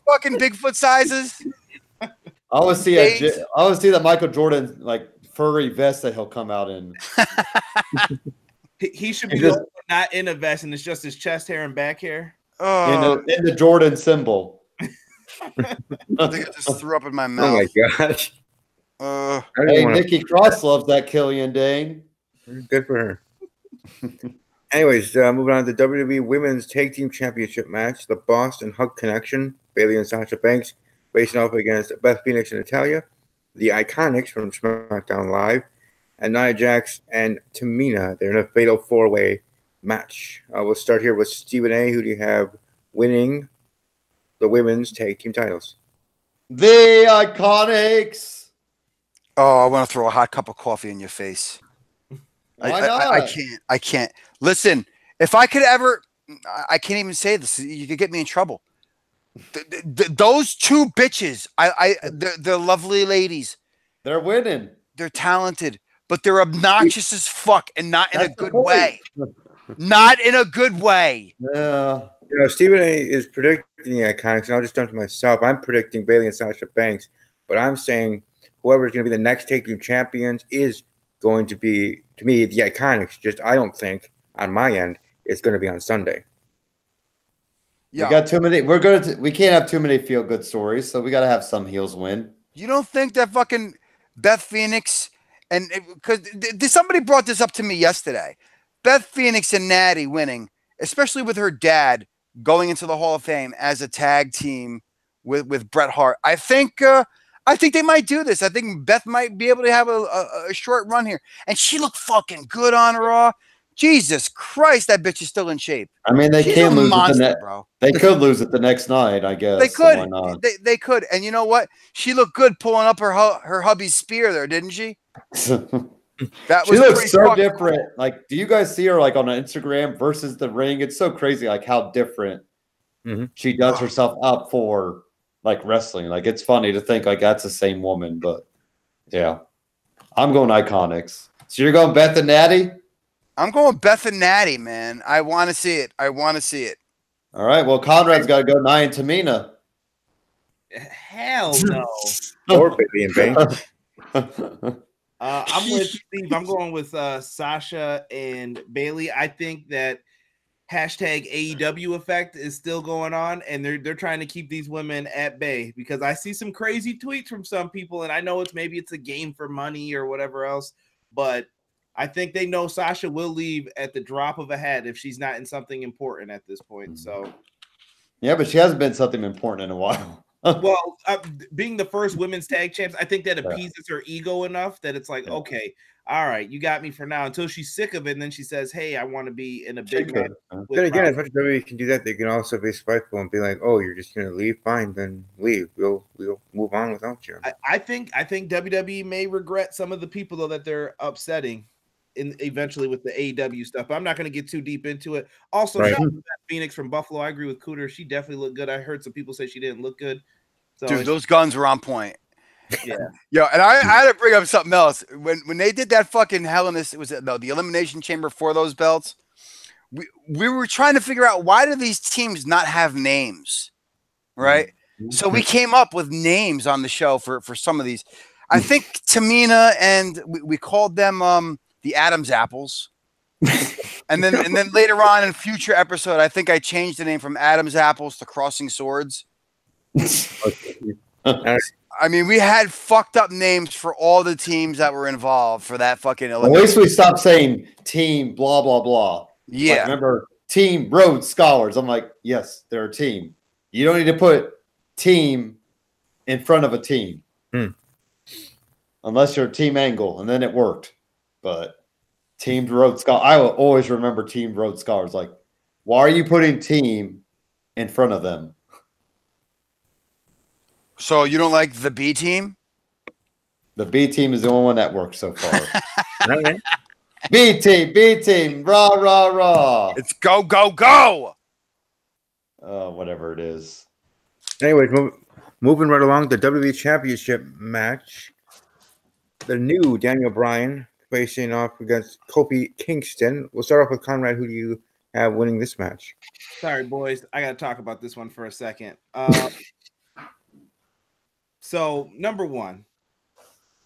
fucking Bigfoot sizes? I want to see that Michael Jordan like furry vest that he'll come out in. He should be not in a vest and it's just his chest hair and back hair. In the Jordan symbol. I think I just threw up in my mouth. Oh my gosh. Hey, Nikki Cross loves that Killian Dane. Good for her. Anyways, moving on to the WWE Women's Tag Team Championship match. The Boston Hug Connection, Bayley and Sasha Banks, facing off against Beth Phoenix and Natalya. The Iconics from SmackDown Live, and Nia Jax and Tamina. They're in a fatal four-way match. We'll start here with Stephen A. Who do you have winning the women's tag team titles? The Iconics. Oh, I want to throw a hot cup of coffee in your face. Why not? I can't. Listen, if I could ever, I can't even say this. You could get me in trouble. Those two bitches, they're lovely ladies. They're winning. They're talented, but they're obnoxious as fuck and not in a good way. Not in a good way. Yeah. You know, Stephen A. is predicting the Iconics, and I'll just jump to myself. I'm predicting Bayley and Sasha Banks, but I'm saying whoever is going to be the next tag team champions is going to be, to me, the Iconics. Just I don't think on my end it's going to be on Sunday. Yeah. We got too many. We can't have too many feel good stories, so we got to have some heels win. You don't think that fucking Beth Phoenix and because somebody brought this up to me yesterday. Beth Phoenix and Natty winning, especially with her dad going into the Hall of Fame as a tag team with Bret Hart. I think they might do this. I think Beth might be able to have a short run here. And she looked fucking good on Raw. Jesus Christ, that bitch is still in shape. I mean, they can lose it bro. They could lose it the next night, I guess. They could. So why not? They could. And you know what? She looked good pulling up her hubby's spear there, didn't she? She looks so different. Cool. Like, do you guys see her like on Instagram versus the ring? It's so crazy, like how different she does herself up for like wrestling. Like, it's funny to think like that's the same woman, but yeah, I'm going Iconics. So you're going Beth and Natty? I'm going Beth and Natty, man. I want to see it. All right. Well, Conrad's got to go Nia and Tamina. Hell no. Or Bayley and Banks. I'm with Steve. I'm going with Sasha and Bayley. I think that hashtag AEW effect is still going on, and they're trying to keep these women at bay because I see some crazy tweets from some people, and I know it's a game for money or whatever else, but I think they know Sasha will leave at the drop of a hat if she's not in something important at this point. So, yeah, but she hasn't been something important in a while. Well, being the first women's tag champs, I think that appeases her ego enough that it's like, okay, all right, you got me for now. Until she's sick of it, and then she says, "Hey, I want to be in a big match." Then again, as much as WWE can do that, they can also be spiteful and be like, "Oh, you're just gonna leave? Fine, then leave. We'll move on without you." I think WWE may regret some of the people though that they're upsetting eventually with the AEW stuff. But I'm not going to get too deep into it. Also, shout out to Phoenix from Buffalo. I agree with Cooter. She definitely looked good. I heard some people say she didn't look good. So dude, those guns were on point. Yeah. Yo, and I had to bring up something else. When they did that fucking Hell in this, was it the Elimination Chamber for those belts? We were trying to figure out, why do these teams not have names, right? So we came up with names on the show for some of these. I think Tamina, and we called them the Adams Apples. and then later on in future episode, I think I changed the name from Adams Apples to Crossing Swords. I mean, we had fucked up names for all the teams that were involved for that fucking. At least we stopped saying team blah blah blah. Yeah, like, remember Team Rhodes Scholars? I'm like, yes, they're a team. You don't need to put team in front of a team, unless you're Team Angle, and then it worked. But Team Rhodes Scholars, I will always remember Team Rhodes Scholars. Like, why are you putting team in front of them? So you don't like the B team? The B team is the only one that works so far. B team, rah, rah, rah. It's go, go, go. Whatever it is. Anyways, moving right along, the WWE Championship match. The new Daniel Bryan facing off against Kofi Kingston. We'll start off with Conrad. Who do you have winning this match? Sorry, boys. I got to talk about this one for a second. So, number one,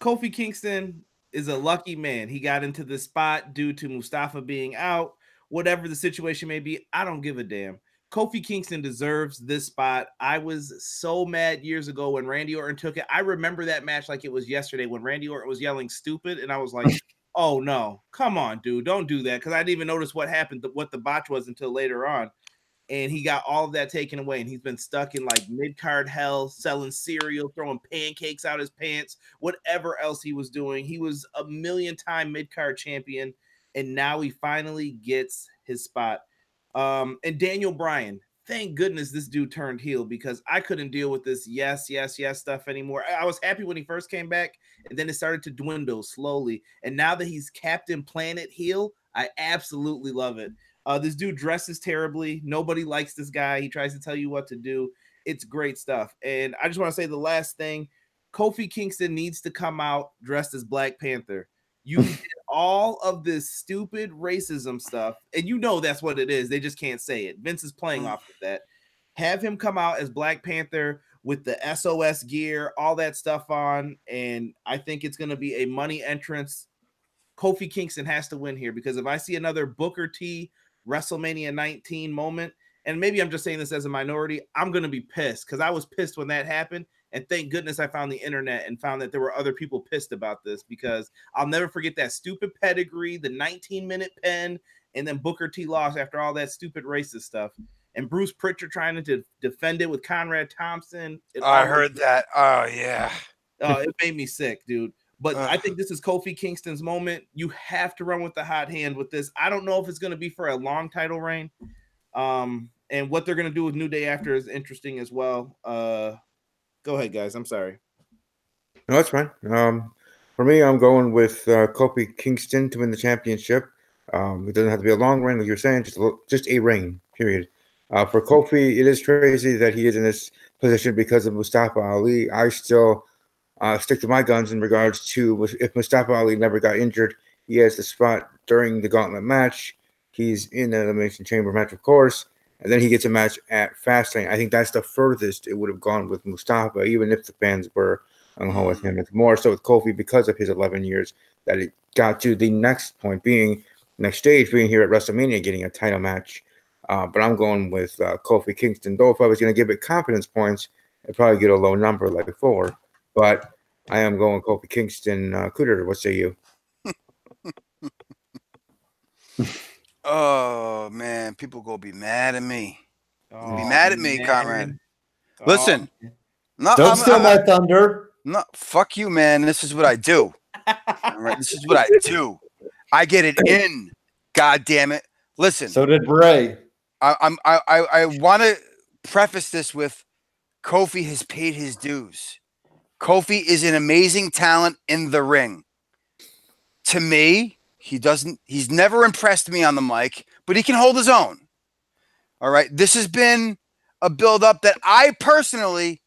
Kofi Kingston is a lucky man. He got into this spot due to Mustafa being out. Whatever the situation may be, I don't give a damn. Kofi Kingston deserves this spot. I was so mad years ago when Randy Orton took it. I remember that match like it was yesterday when Randy Orton was yelling stupid, and I was like, oh, no. Come on, dude. Don't do that, because I didn't even notice what happened, what the botch was until later on. And he got all of that taken away, and he's been stuck in like mid-card hell, selling cereal, throwing pancakes out his pants, whatever else he was doing. He was a million-time mid-card champion, and now he finally gets his spot. And Daniel Bryan, thank goodness this dude turned heel, because I couldn't deal with this yes stuff anymore. I was happy when he first came back, and then it started to dwindle slowly. And now that he's Captain Planet heel, I absolutely love it. This dude dresses terribly. Nobody likes this guy. He tries to tell you what to do. It's great stuff. And I just want to say the last thing, Kofi Kingston needs to come out dressed as Black Panther. You did all of this stupid racism stuff, and you know that's what it is. They just can't say it. Vince is playing off of that. Have him come out as Black Panther with the SOS gear, all that stuff on, and I think it's going to be a money entrance. Kofi Kingston has to win here, because if I see another Booker T WrestleMania 19 moment, and maybe I'm just saying this as a minority, I'm going to be pissed, because I was pissed when that happened. And thank goodness I found the internet and found that there were other people pissed about this, because I'll never forget that stupid pedigree, the 19-minute pen, and then Booker T lost after all that stupid racist stuff. And Bruce Pritchard trying to defend it with Conrad Thompson. I heard that. Oh, yeah. It made me sick, dude. But I think this is Kofi Kingston's moment. You have to run with the hot hand with this. I don't know if it's going to be for a long title reign. And what they're going to do with New Day after is interesting as well. Go ahead, guys. I'm sorry. No, that's fine. For me, I'm going with Kofi Kingston to win the championship. It doesn't have to be a long reign, like you're saying, just a reign, period. For Kofi, it is crazy that he is in this position because of Mustafa Ali. I still stick to my guns in regards to, if Mustafa Ali never got injured, he has the spot during the gauntlet match. He's in the Elimination Chamber match, of course, and then he gets a match at Fastlane. I think that's the furthest it would have gone with Mustafa, even if the fans were gung-ho with him. It's more so with Kofi because of his 11 years that it got to the next point, next stage being here at WrestleMania, getting a title match. But I'm going with Kofi Kingston. Though if I was going to give it confidence points, I'd probably get a low number like 4. But I am going Kofi Kingston. Cooter, what say you? Oh, man. People going to be mad at me. Be mad at me, Conrad. Listen, No, Don't steal my thunder. No, fuck you, man. This is what I do. All right, this is what I do. I get it in. God damn it! Listen. So did Bray. I want to preface this with Kofi has paid his dues. Kofi is an amazing talent in the ring. To me, he's never impressed me on the mic, but he can hold his own. All right. This has been a build-up that I personally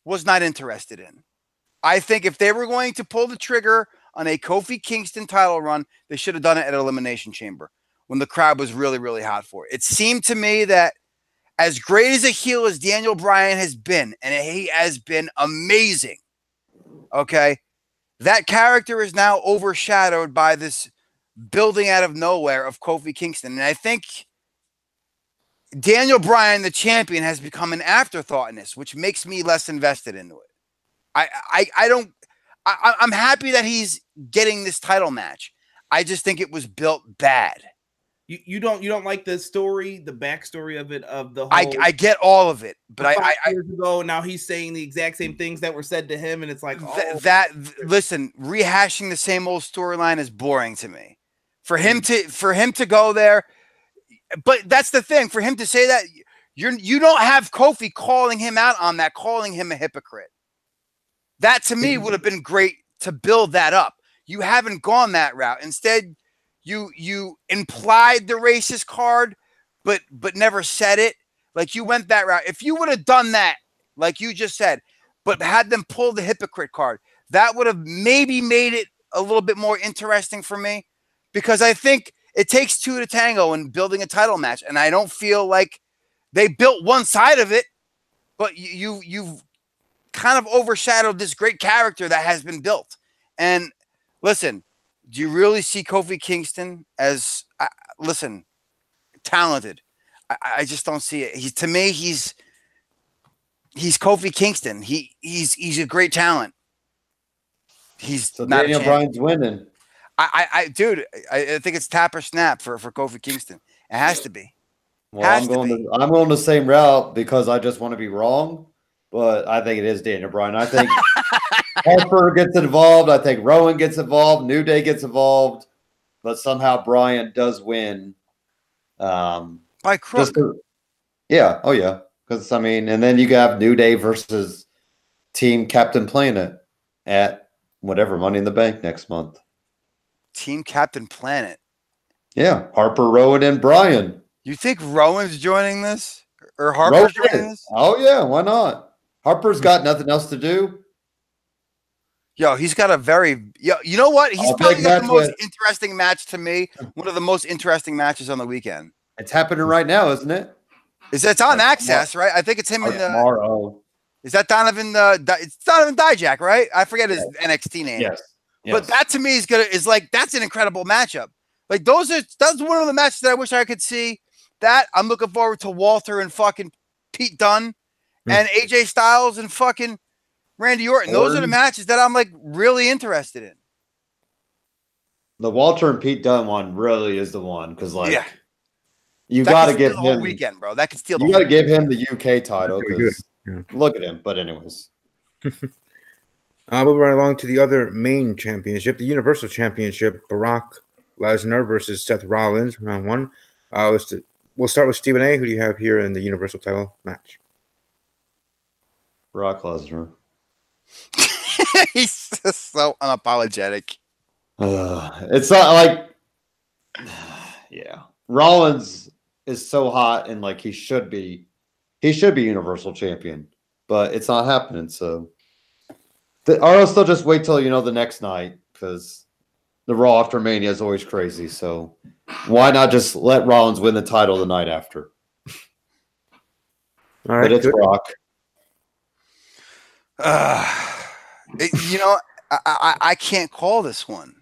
was not interested in. I think if they were going to pull the trigger on a Kofi Kingston title run, they should have done it at Elimination Chamber when the crowd was really, really hot for it. It seemed to me that as great as a heel as Daniel Bryan has been, and he has been amazing, okay, that character is now overshadowed by this building out of nowhere of Kofi Kingston. And I think Daniel Bryan, the champion, has become an afterthought in this, which makes me less invested into it. I'm happy that he's getting this title match. I just think it was built bad. You don't like the story, the backstory of it, of the whole. I get all of it, but years ago now he's saying the exact same things that were said to him, and it's like listen, rehashing the same old storyline is boring to me. For him to go there, but that's the thing. For him to say that, you don't have Kofi calling him out on that, calling him a hypocrite. That to me would have been great to build that up. You haven't gone that route. Instead, you implied the racist card, but never said it. Like you went that route. If you would have done that, like you just said, but had them pull the hypocrite card, that would have maybe made it a little bit more interesting for me, because I think it takes two to tango in building a title match, and I don't feel like they built one side of it, but you've kind of overshadowed this great character that has been built. And listen, do you really see Kofi Kingston as talented? I just don't see it. To me, he's Kofi Kingston. He's a great talent. He's so not Daniel Bryan's winning. Dude, I think it's tap or snap for Kofi Kingston. It has to be. Well, I'm going the same route because I just want to be wrong, but I think it is Daniel Bryan. I think Harper gets involved. I think Rowan gets involved. New Day gets involved, but somehow Bryan does win. By crook. Yeah. Oh, yeah. Because, I mean, and then you have New Day versus Team Captain Planet at whatever, Money in the Bank next month. Team Captain Planet. Yeah. Harper, Rowan, and Bryan. You think Rowan's joining this? Or Harper's joining this? Oh, yeah. Why not? Harper's got nothing else to do. Yo, he's got you know what? He's probably got the most interesting match to me. One of the most interesting matches on the weekend. It's happening right now, isn't it? It's on Access, right? I think it's him in the tomorrow. Is that Donovan? It's Donovan Dijak, right? I forget his NXT name. Yes. But that to me is like that's an incredible matchup. Like that's one of the matches that I wish I could see. That I'm looking forward to Walter and fucking Pete Dunne and AJ Styles and fucking Randy Orton. Those are the matches that I'm like really interested in. The Walter and Pete Dunne one really is the one because you got to give him the whole weekend, bro. That could steal. You got to give him the UK title because look at him. But anyways, moving right along to the other main championship, the Universal Championship. Brock Lesnar versus Seth Rollins, round one. We'll start with Stephen A. Who do you have here in the Universal title match? Brock Lesnar. He's just so unapologetic. It's not like, yeah. Rollins is so hot and like he should be Universal Champion, but it's not happening. So, or else they'll just wait till the next night because the Raw after Mania is always crazy. So, why not just let Rollins win the title the night after? All right, but it's Brock. I can't call this one.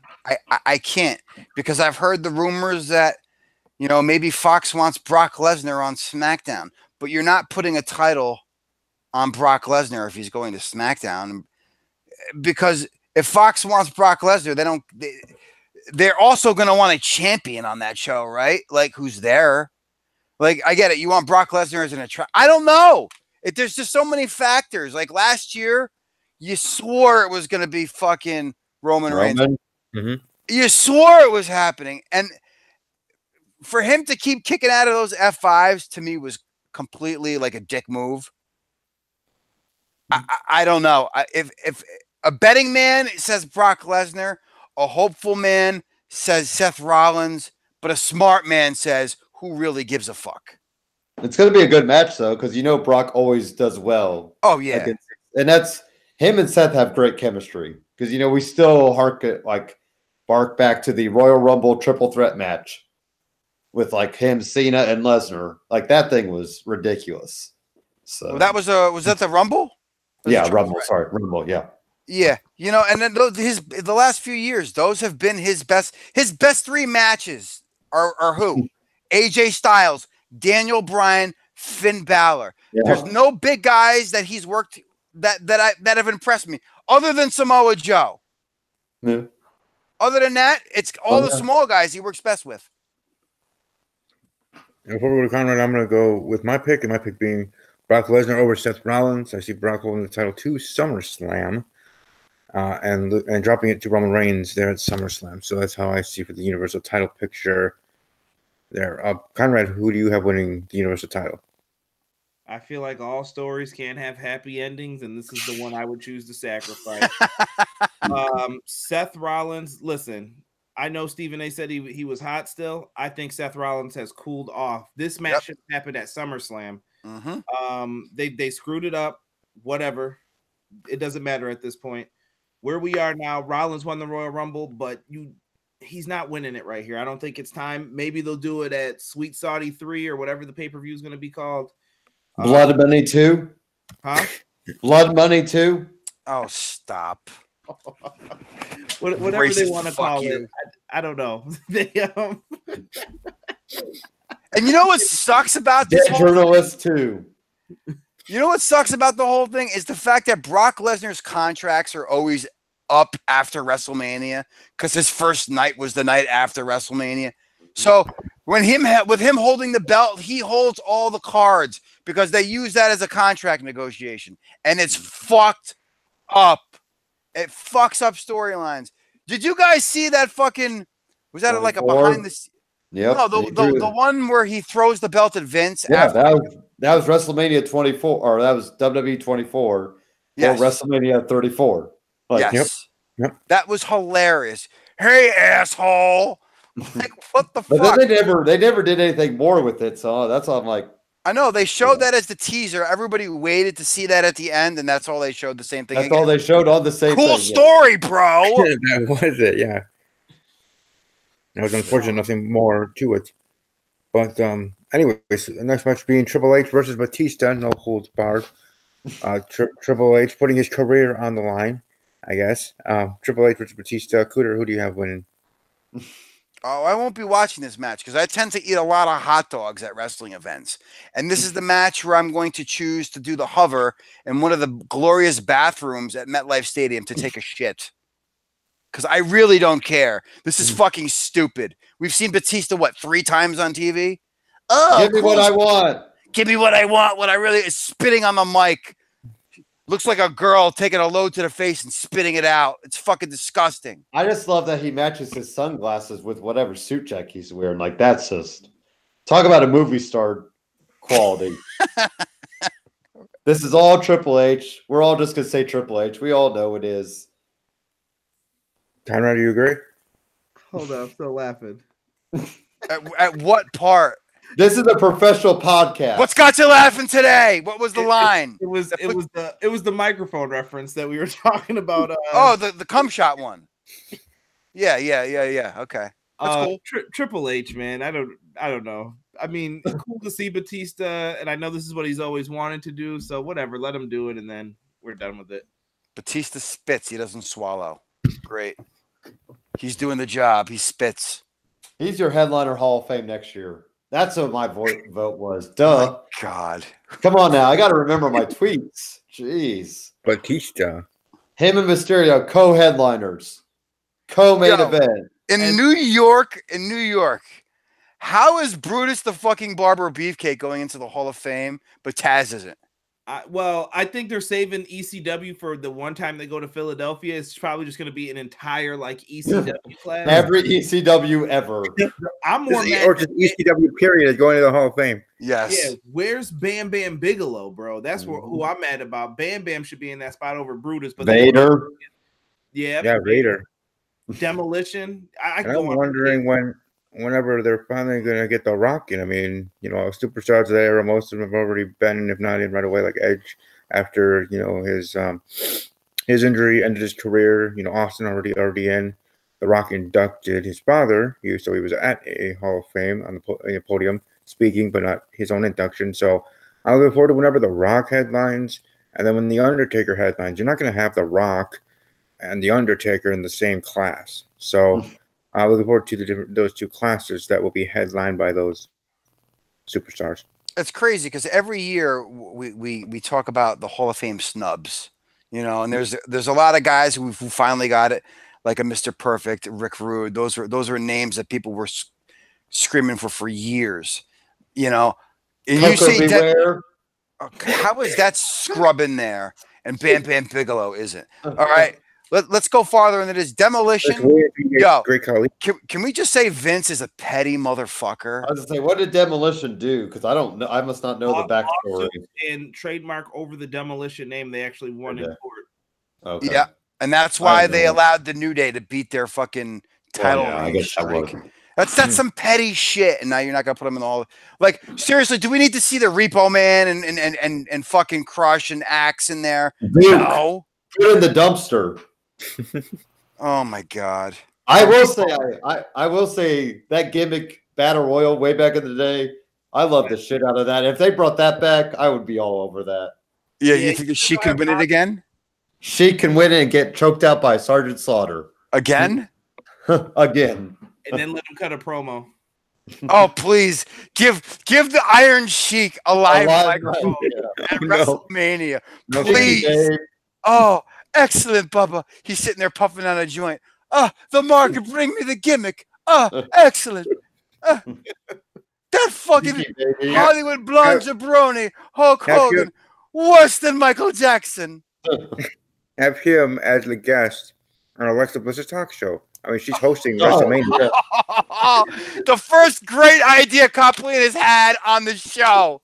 I can't because I've heard the rumors that maybe Fox wants Brock Lesnar on SmackDown, but you're not putting a title on Brock Lesnar if he's going to SmackDown, because if Fox wants Brock Lesnar, they're also going to want a champion on that show, right? Like who's there? Like I get it. You want Brock Lesnar as an attract. I don't know. There's just so many factors. Like last year, you swore it was going to be fucking Roman Reigns. Mm-hmm. You swore it was happening. And for him to keep kicking out of those F5s to me was completely like a dick move. I don't know. If a betting man says Brock Lesnar, a hopeful man says Seth Rollins, but a smart man says who really gives a fuck. It's going to be a good match, though, because you know Brock always does well. Oh, yeah. And that's him and Seth have great chemistry because, you know, we still bark back to the Royal Rumble triple threat match with like him, Cena, and Lesnar. Like that thing was ridiculous. So well, was that the Rumble? Yeah, Rumble. Sorry, Rumble. Yeah. Yeah, you know, and then the last few years, those have been his best. His best 3 matches are who? AJ Styles, Daniel Bryan, Finn Balor. Yeah. There's no big guys that he's worked that have impressed me, other than Samoa Joe. Yeah. Other than that, it's all the small guys he works best with. And before we go to Conrad, I'm going to go with my pick, and my pick being Brock Lesnar over Seth Rollins. I see Brock holding the title to SummerSlam. And dropping it to Roman Reigns there at SummerSlam. So that's how I see for the Universal title picture there. Conrad, who do you have winning the Universal title? I feel like all stories can't have happy endings, and this is the one I would choose to sacrifice. Seth Rollins, listen, I know Stephen A. said he was hot still. I think Seth Rollins has cooled off. This match should happen at SummerSlam. Mm-hmm. They screwed it up. Whatever. It doesn't matter at this point. Where we are now, Rollins won the Royal Rumble, but he's not winning it right here. I don't think it's time. Maybe they'll do it at Sweet Saudi 3 or whatever the pay-per-view is going to be called. Blood Money 2? Huh? Blood Money 2? Oh, stop. Whatever Racist, they want to call it. I don't know. And you know what sucks about this whole journalist too. You know what sucks about the whole thing is the fact that Brock Lesnar's contracts are always up after WrestleMania because his first night was the night after WrestleMania. So when with him holding the belt, he holds all the cards because they use that as a contract negotiation, and it's fucked up. It fucks up storylines. Did you guys see that fucking? Was that like a behind the? Yeah. No, the one where he throws the belt at Vince. Yeah, after. that was WrestleMania 24, or that was WWE 24, yes. Or WrestleMania 34. Like, yes. Yep. That was hilarious. Hey, asshole! Like, what the fuck? But then they never did anything more with it. So that's all I'm like. I know they showed that as the teaser. Everybody waited to see that at the end, and that's all they showed. The same thing. That's all they showed on the same. Cool thing, story, bro. That was it. Yeah. It was unfortunate, nothing more to it. But anyways, the next match being Triple H versus Batista, no holds barred. Triple H putting his career on the line, I guess. Triple H versus Batista. Cooter, who do you have winning? Oh, I won't be watching this match because I tend to eat a lot of hot dogs at wrestling events. And this is the match where I'm going to choose to do the hover in one of the glorious bathrooms at MetLife Stadium to take a shit. Because I really don't care. This is fucking stupid. We've seen Batista, 3 times on TV? Oh, give me what I want. Give me what I want. What I really is spitting on the mic. Looks like a girl taking a load to the face and spitting it out. It's fucking disgusting. I just love that he matches his sunglasses with whatever suit jack he's wearing. Like, that's just talk about a movie star quality. This is all Triple H. We're all just gonna say Triple H. We all know it is. Conrad, do you agree? Hold on, I'm still laughing. At what part? This is a professional podcast. What's got you laughing today? What was the line? It was the microphone reference that we were talking about. The cum shot one. Yeah. Okay, that's cool. Triple H, man. I don't know. I mean, cool to see Batista, and I know this is what he's always wanted to do. So whatever, let him do it, and then we're done with it. Batista spits. He doesn't swallow. Great. He's doing the job. He spits. He's your headliner Hall of Fame next year. That's what my vote was. Duh. Oh my God. Come on now. I got to remember my tweets. Jeez. Batista. Him and Mysterio, co-headliners. Co-main event. In New York, how is Brutus the fucking Barber Beefcake going into the Hall of Fame, but Taz isn't? I think they're saving ECW for the one time they go to Philadelphia. It's probably just going to be an entire like ECW class. Every ECW ever. I'm more mad. Or just ECW period is going to the Hall of Fame. Yes. Yeah, where's Bam Bam Bigelow, bro? That's who I'm mad about. Bam Bam should be in that spot over Brutus. But Vader. Yeah, Vader. Demolition. I'm wondering whenever they're finally going to get The Rock in. I mean, superstars there, most of them have already been, if not in right away, like Edge after, his injury ended his career. Austin already in. The Rock inducted his father. So he was at a Hall of Fame on the podium speaking, but not his own induction. So I look forward to whenever The Rock headlines. And then when The Undertaker headlines, you're not going to have The Rock and The Undertaker in the same class. So I'm looking forward to those two classes that will be headlined by those superstars. It's crazy because every year we talk about the Hall of Fame snubs, and there's a lot of guys who finally got it, like a Mr. Perfect, Rick Rude. Those were names that people were screaming for years, And you see how is that scrub in there? And Bam Bam Bigelow isn't. All right. Let's go farther into this. Demolition. Yo, great colleague. Can we just say Vince is a petty motherfucker? I was gonna say, what did Demolition do? Because I don't know. I must not know the backstory. And trademark over the Demolition name, they actually won in court. Okay. Yeah, and that's why they allowed the New Day to beat their fucking title reign streak. That's some petty shit, and now you're not gonna put them in all. Like, seriously, do we need to see the Repo Man and fucking Crush and Axe in there? Duke, no. put in the dumpster. Oh my god! I will say that gimmick battle royal way back in the day. I love the shit out of that. If they brought that back, I would be all over that. Yeah, you think she could win it again? She can win it and get choked out by Sergeant Slaughter again. Again. And then let him cut a promo. Oh, please give the Iron Sheik a live microphone at WrestleMania, please. Oh, excellent, Bubba. He's sitting there puffing on a joint. The market, bring me the gimmick. Excellent. That fucking Hollywood blonde jabroni, Hulk Hogan, worse than Michael Jackson. Have him as the guest on Alexa Bliss's talk show. I mean, she's hosting WrestleMania. The first great idea Copley has had on the show.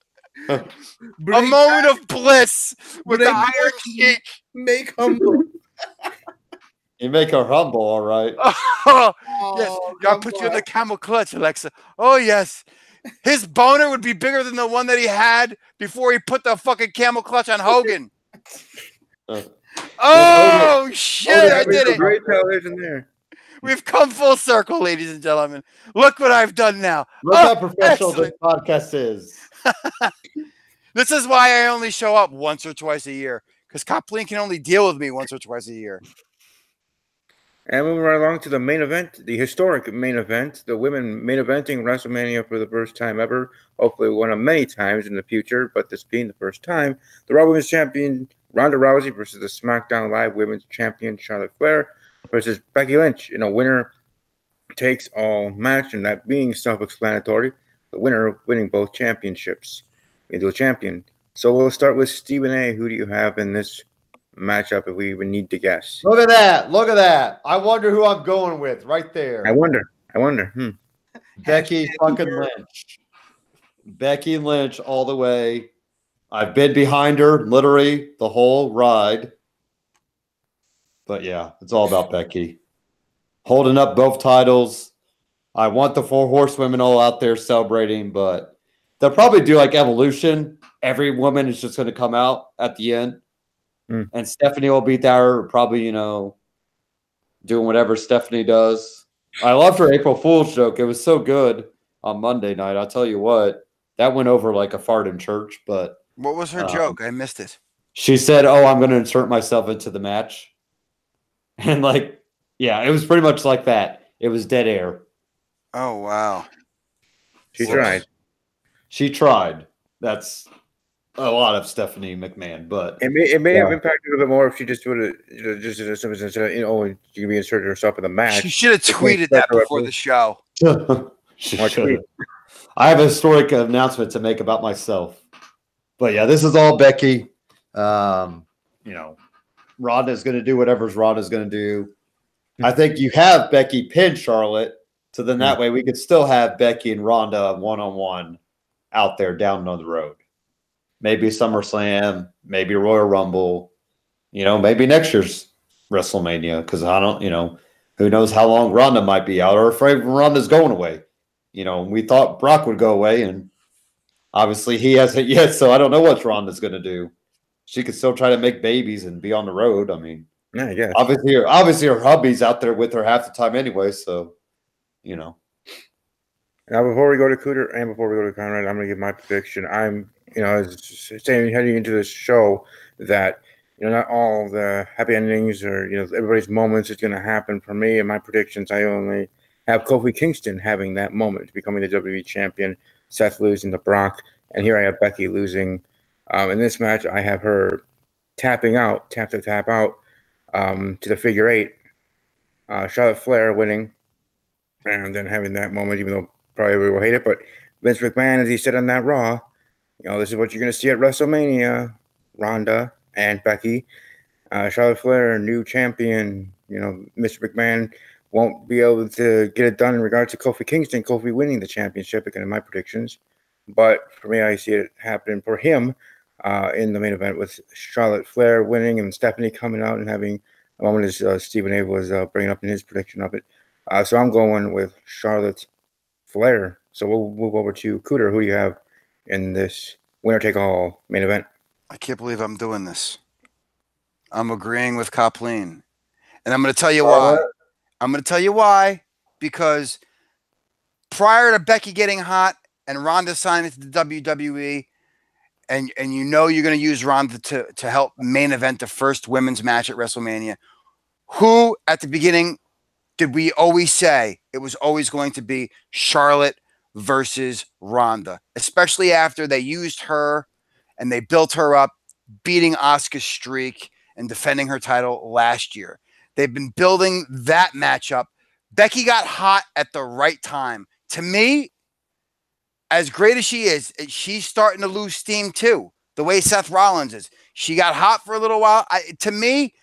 A moment of bliss with the Iron Sheik. Make humble. You make her humble, all right. Yes, I'll put you in the camel clutch, Alexa. Oh, yes. His boner would be bigger than the one that he had before he put the fucking camel clutch on Hogan. Oh, shit, I did it. Great television there. We've come full circle, ladies and gentlemen. Look what I've done now. Look how professional this podcast is. This is why I only show up once or twice a year, because Copley can only deal with me once or twice a year. And moving right along to the main event, the historic main event, the women main eventing WrestleMania for the first time ever. Hopefully one of many times in the future, but this being the first time. The Raw Women's Champion Ronda Rousey versus the SmackDown Live Women's Champion Charlotte Flair versus Becky Lynch in a winner takes all match, and that being self-explanatory, the winner winning both championships into a champion. So we'll start with Stephen A. Who do you have in this matchup if we even need to guess? Look at that. Look at that. I wonder who I'm going with right there. I wonder. Becky fucking Lynch. Becky Lynch all the way. I've been behind her literally the whole ride. But yeah, it's all about Becky. Holding up both titles. I want the 4 horsewomen all out there celebrating, but they'll probably do like Evolution. Every woman is just going to come out at the end. And Stephanie will beat her, probably, doing whatever Stephanie does. I loved her April Fool's joke. It was so good on Monday night. I'll tell you what, that went over like a fart in church. But what was her joke? I missed it. She said, I'm going to insert myself into the match. And it was pretty much like that. It was dead air. Oh, wow. She tried. She tried. That's a lot of Stephanie McMahon, but it may have impacted a little bit more if she just would have she can be inserted herself in the match. She should have tweeted that before the show. I have a historic announcement to make about myself. But yeah, this is all Becky. You know, Ronda's going to do whatever's Ronda's going to do. I think you have Becky pin Charlotte, so then that way we could still have Becky and Ronda one-on-one out there down on the road. Maybe SummerSlam, maybe Royal Rumble, maybe next year's WrestleMania, because I don't, who knows how long Ronda might be out, or afraid Ronda's going away. We thought Brock would go away, and obviously he hasn't yet, so I don't know what Ronda's going to do. She could still try to make babies and be on the road. I mean, yeah. Obviously her hubby's out there with her half the time anyway, so, Now, before we go to Cooter and before we go to Conrad, I'm going to give my prediction. I'm, saying heading into this show that, not all the happy endings or, everybody's moments is going to happen. For me and my predictions, I only have Kofi Kingston having that moment, becoming the WWE champion, Seth losing to Brock, and here I have Becky losing. In this match, I have her tapping out, tap to tap out to the figure eight. Charlotte Flair winning, and then having that moment, even though probably everyone will hate it, but Vince McMahon, as he said on that Raw, this is what you're going to see at WrestleMania. Ronda and Becky, Charlotte Flair, new champion. Mr. McMahon won't be able to get it done in regards to Kofi Kingston, Kofi winning the championship, again in my predictions. But for me, I see it happening for him in the main event with Charlotte Flair winning and Stephanie coming out and having a moment as Stephen A was bringing up in his prediction of it. So I'm going with Charlotte Flair. So we'll move over to Cooter. Who do you have in this winner-take-all main event? I can't believe I'm doing this. I'm agreeing with Copleen. And I'm going to tell you why. I'm going to tell you why. Because prior to Becky getting hot and Ronda signing to the WWE, and you're going to use Ronda to help main event the first women's match at WrestleMania, who at the beginning did we always say it was always going to be Charlotte versus Ronda, especially after they used her and they built her up, beating Asuka's streak and defending her title last year. They've been building that matchup. Becky got hot at the right time. To me, as great as she is, she's starting to lose steam too, the way Seth Rollins is. She got hot for a little while. To me,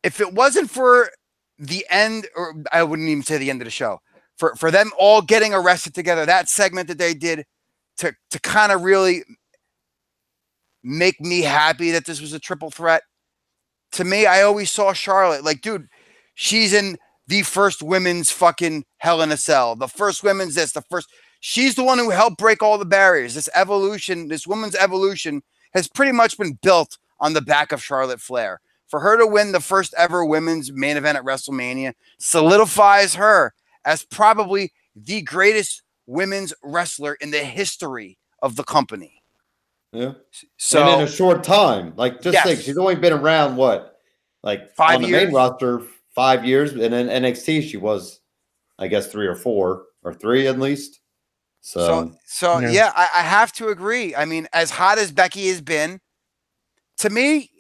if it wasn't for the end, or I wouldn't even say the end of the show, for them all getting arrested together, that segment that they did to kind of really make me happy that this was a triple threat. To me, I always saw Charlotte like, dude, she's in the first women's fucking Hell in a Cell. The first women's this, she's the one who helped break all the barriers. This evolution, this woman's evolution has pretty much been built on the back of Charlotte Flair. For her to win the first ever women's main event at WrestleMania solidifies her as probably the greatest women's wrestler in the history of the company. Yeah. So and in a short time, like just think, she's only been around like 5 on the years? main roster 5 years, and in NXT she was, I guess, 3 or 4 or 3 at least. So yeah, I have to agree. I mean, as hot as Becky has been, to me,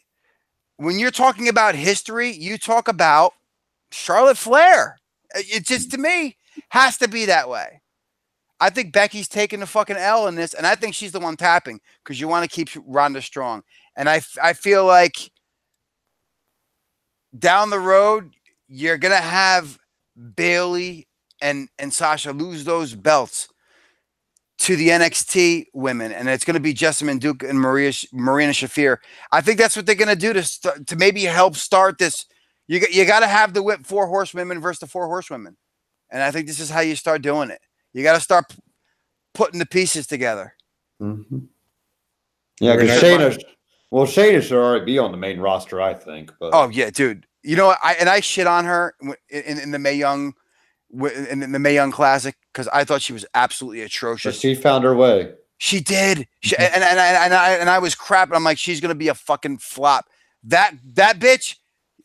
when you're talking about history, you talk about Charlotte Flair. It just, to me, has to be that way. I think Becky's taking the fucking L in this, and I think she's the one tapping because you want to keep Ronda strong. And I feel like down the road, you're going to have Bayley and Sasha lose those belts to the NXT women, and it's going to be Jessamine Duke and Marina Shafir. I think that's what they're going to do to maybe help start this. You got to have the 4 horsewomen versus the 4 horsewomen, and I think this is how you start doing it. You got to start putting the pieces together. Mm-hmm. Yeah, because Shayna should already be on the main roster, I think. But. Oh yeah, dude. You know, I shit on her in the Mae Young. In the Mae Young Classic, because I thought she was absolutely atrocious. But she found her way. She did. And I was crapping. I'm like, she's gonna be a fucking flop. That bitch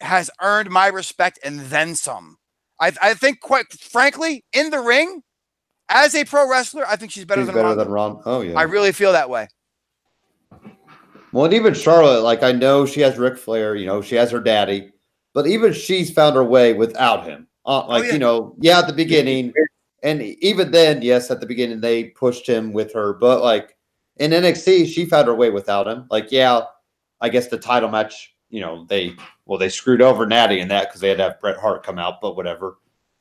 has earned my respect and then some. I think, quite frankly, in the ring, as a pro wrestler, I think she's better than Ron. Oh yeah. I really feel that way. Well, and even Charlotte, like I know she has Ric Flair, she has her daddy, but even she's found her way without him. At the beginning, and even then, yes, at the beginning they pushed him with her, but like in NXT, she found her way without him. Like, yeah, I guess the title match, they screwed over Natty in that because they had to have Bret Hart come out, but whatever.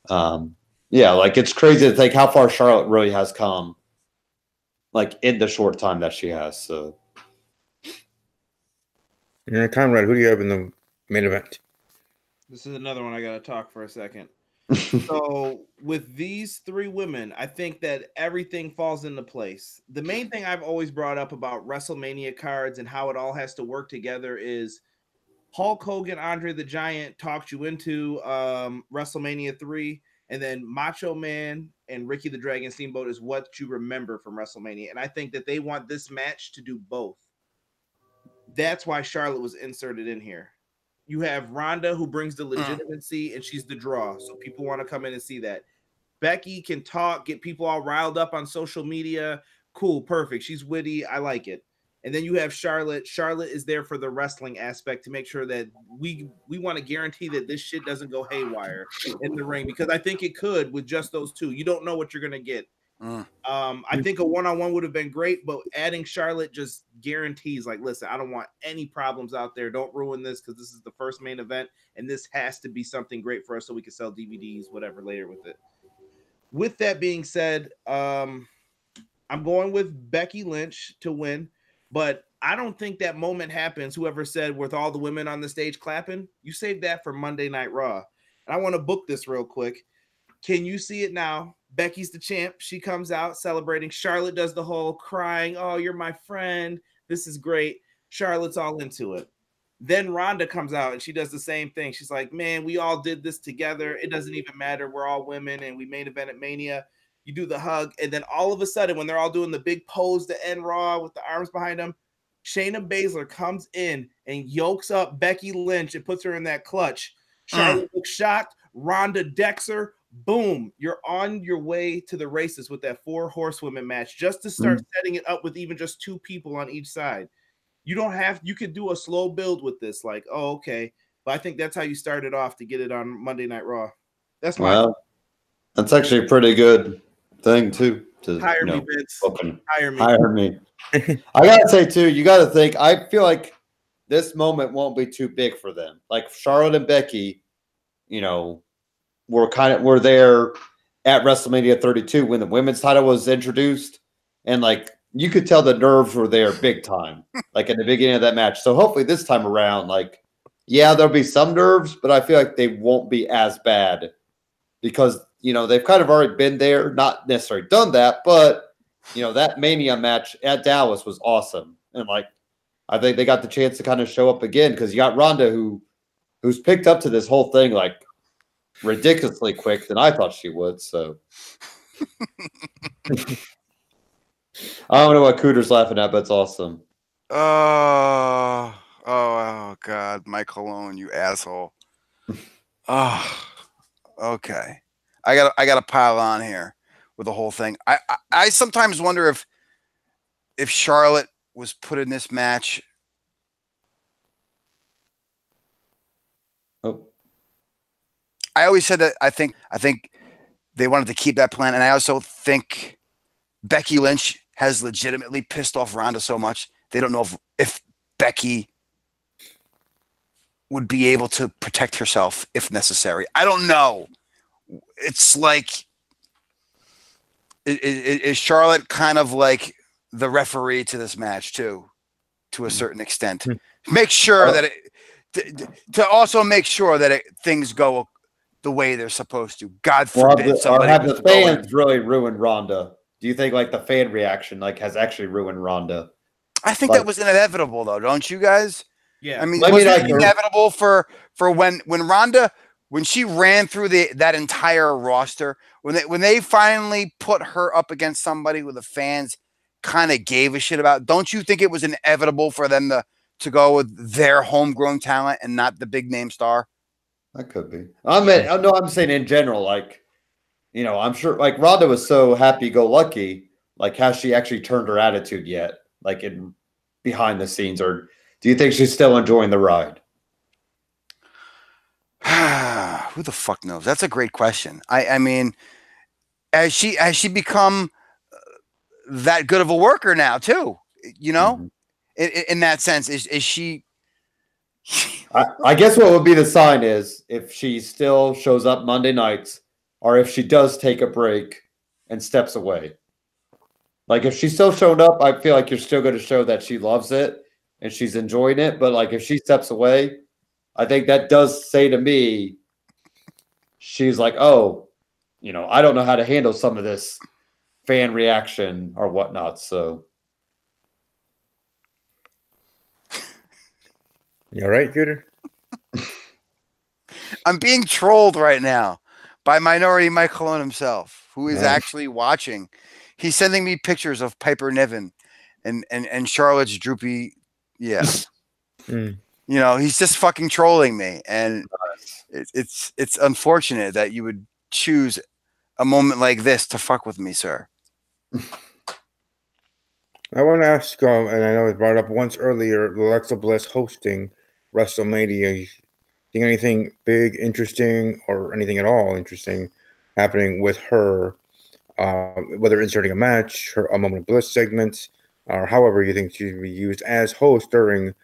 Yeah, like it's crazy to think how far Charlotte really has come, like in the short time that she has. So, yeah, Conrad, who do you have in the main event? This is another one I got to talk for a second. So with these three women, I think that everything falls into place. The main thing I've always brought up about WrestleMania cards and how it all has to work together is Hulk Hogan, Andre the Giant talked you into WrestleMania 3, and then Macho Man and Ricky the Dragon Steamboat is what you remember from WrestleMania. And I think that they want this match to do both. That's why Charlotte was inserted in here. You have Ronda, who brings the legitimacy, and she's the draw. So people want to come in and see that. Becky can talk, get people all riled up on social media. Cool, perfect. She's witty. I like it. And then you have Charlotte. Charlotte is there for the wrestling aspect to make sure that we want to guarantee that this shit doesn't go haywire in the ring, because I think it could with just those two. You don't know what you're going to get. I think a one-on-one would have been great, but adding Charlotte just guarantees, like, listen, I don't want any problems out there. Don't ruin this, because this is the first main event, and this has to be something great for us so we can sell DVDs, whatever, later with it. With that being said, I'm going with Becky Lynch to win, but I don't think that moment happens, whoever said, with all the women on the stage clapping. You save that for Monday Night Raw. And I want to book this real quick. Can you see it now? Becky's the champ. She comes out celebrating. Charlotte does the whole crying, oh, you're my friend. This is great. Charlotte's all into it. Then Ronda comes out and she does the same thing. She's like, man, we all did this together. It doesn't even matter. We're all women and we main event at Mania. You do the hug. And then all of a sudden, when they're all doing the big pose to end Raw with the arms behind them, Shayna Baszler comes in and yokes up Becky Lynch and puts her in that clutch. Charlotte looks shocked. Ronda decks her. Boom, you're on your way to the races with that 4 horsewomen match, just to start setting it up with even just 2 people on each side. You could do a slow build with this, like, oh, okay. But I think that's how you start it off to get it on Monday Night Raw. That's that's actually a pretty good thing too. To hire me, Vince. Hire me. I gotta say too, you gotta think, I feel like this moment won't be too big for them. Like Charlotte and Becky, were there at WrestleMania 32 when the women's title was introduced, and like you could tell the nerves were there big time, like in the beginning of that match. So hopefully this time around, like, yeah, there'll be some nerves, but I feel like they won't be as bad because they've kind of already been there, not necessarily done that, but that Mania match at Dallas was awesome, and like I think they got the chance to kind of show up again because you got Ronda who's picked up to this whole thing like ridiculously quick than I thought she would. So I don't know what Cooter's laughing at, but it's awesome. Oh God, Mike Colon, you asshole. Okay. I got to pile on here with the whole thing. I sometimes wonder if Charlotte was put in this match. Oh. I always said that I think they wanted to keep that plan, and I also think Becky Lynch has legitimately pissed off Ronda so much they don't know if Becky would be able to protect herself if necessary. I don't know. It's like, is Charlotte kind of like the referee to this match too, to a certain extent? Make sure that to also make sure that things go the way they're supposed to. God forbid somebody. Have the fans really ruined Ronda? Do you think like the fan reaction has actually ruined Ronda? I think that was inevitable, though, don't you guys? Yeah. I mean, was it inevitable for when Ronda, when she ran through that entire roster, when they finally put her up against somebody who the fans kind of gave a shit about? Don't you think it was inevitable for them to go with their homegrown talent and not the big name star? That could be. I'm saying in general, like, I'm sure like Ronda was so happy-go-lucky. Like, has she actually turned her attitude yet? Like in behind the scenes, or do you think she's still enjoying the ride? Who the fuck knows? That's a great question. I mean, has she become that good of a worker now too? In that sense, is she I guess what would be the sign is if she still shows up Monday nights, or if she does take a break and steps away. Like if she's still showing up, I feel like you're still going to show that she loves it and she's enjoying it. But like if she steps away, I think that does say to me, she's like, oh, I don't know how to handle some of this fan reaction or whatnot. So, you all right, Gooder? I'm being trolled right now by Minority Mike Colon himself, who is actually watching. He's sending me pictures of Piper Niven and Charlotte's droopy. Yeah. He's just fucking trolling me. And it's unfortunate that you would choose a moment like this to fuck with me, sir. I want to ask, and I know it brought up once earlier, Alexa Bliss hosting WrestleMania. You think anything big, interesting, or anything at all interesting happening with her, whether inserting a match, a Moment of Bliss segment, or however you think she should be used as host during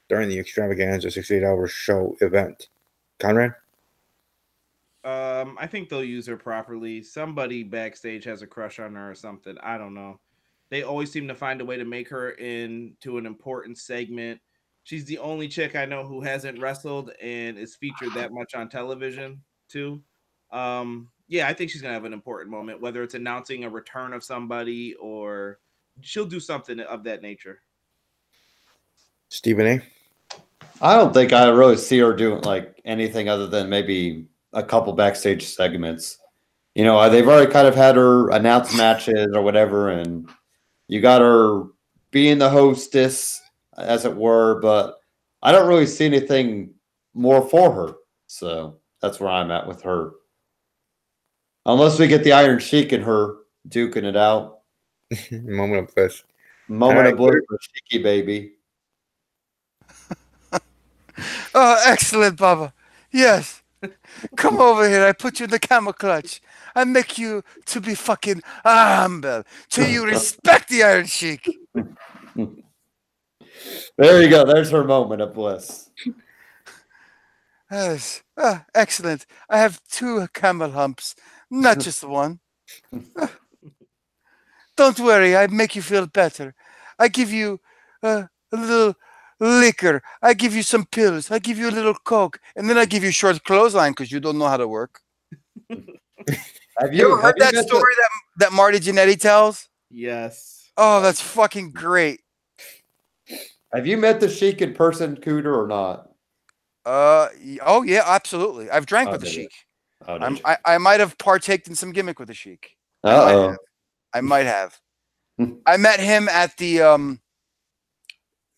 the extravaganza 68-hour show event? Conrad? I think they'll use her properly. Somebody backstage has a crush on her or something. I don't know. They always seem to find a way to make her into an important segment. She's the only chick I know who hasn't wrestled and is featured that much on television too. Yeah, I think she's gonna have an important moment, whether it's announcing a return of somebody or she'll do something of that nature. Stephen A. I don't think I really see her doing like anything other than maybe a couple backstage segments. They've already kind of had her announce matches or whatever, and you got her being the hostess, as it were, but I don't really see anything more for her. So that's where I'm at with her. Unless we get the Iron Sheik and her duking it out. Moment of bliss. Moment of bliss for Sheiky, baby. Oh, excellent, Baba. Yes. Come over here. I put you in the camel clutch. I make you to be fucking humble. Till you respect the Iron Sheik. There you go. There's her moment of bliss. Yes. Excellent. I have 2 camel humps, not just one. Don't worry. I make you feel better. I give you a little liquor. I give you some pills. I give you a little coke. And then I give you short clothesline because you don't know how to work. Have you ever heard that story that Marty Jannetty tells? Yes. Oh, that's fucking great. Have you met the Sheik in person, Cooter, or not? Oh yeah, absolutely. I've drank with the Sheik. I might have partaked in some gimmick with the Sheik. I might have. I met him at the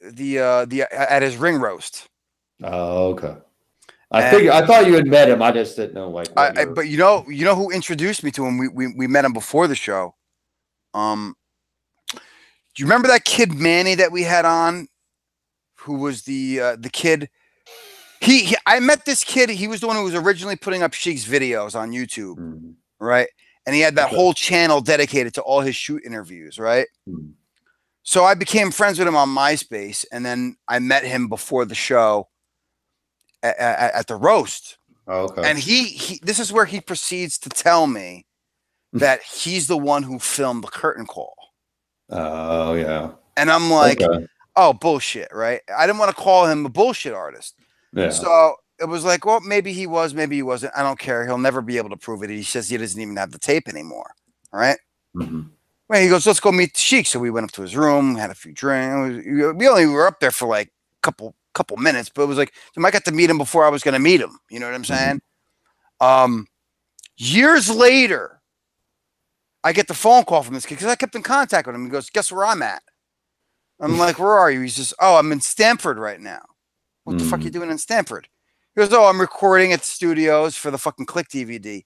at his ring roast. Oh, okay. I thought you had met him. I just didn't know but you know who introduced me to him? We met him before the show. Do you remember that kid Manny that we had on? Who was the kid? I met this kid. He was the one who was originally putting up Sheik's videos on YouTube, right? And he had that whole channel dedicated to all his shoot interviews, right? So I became friends with him on MySpace, and then I met him before the show at the roast. Oh, okay. And he this is where he proceeds to tell me that he's the one who filmed the curtain call. Oh, yeah. And I'm like, oh, bullshit, right? I didn't want to call him a bullshit artist. Yeah. So it was like, well, maybe he was, maybe he wasn't. I don't care. He'll never be able to prove it. He says he doesn't even have the tape anymore. All right. Well, he goes, let's go meet the Sheik. So we went up to his room, had a few drinks. We only were up there for like a couple minutes, but it was like, I got to meet him before I was going to meet him. You know what I'm saying? Years later, I get the phone call from this kid because I kept in contact with him. He goes, guess where I'm at? I'm like, where are you? He says, oh, I'm in Stamford right now. What the fuck are you doing in Stamford? He goes, oh, I'm recording at the studios for the fucking Click DVD.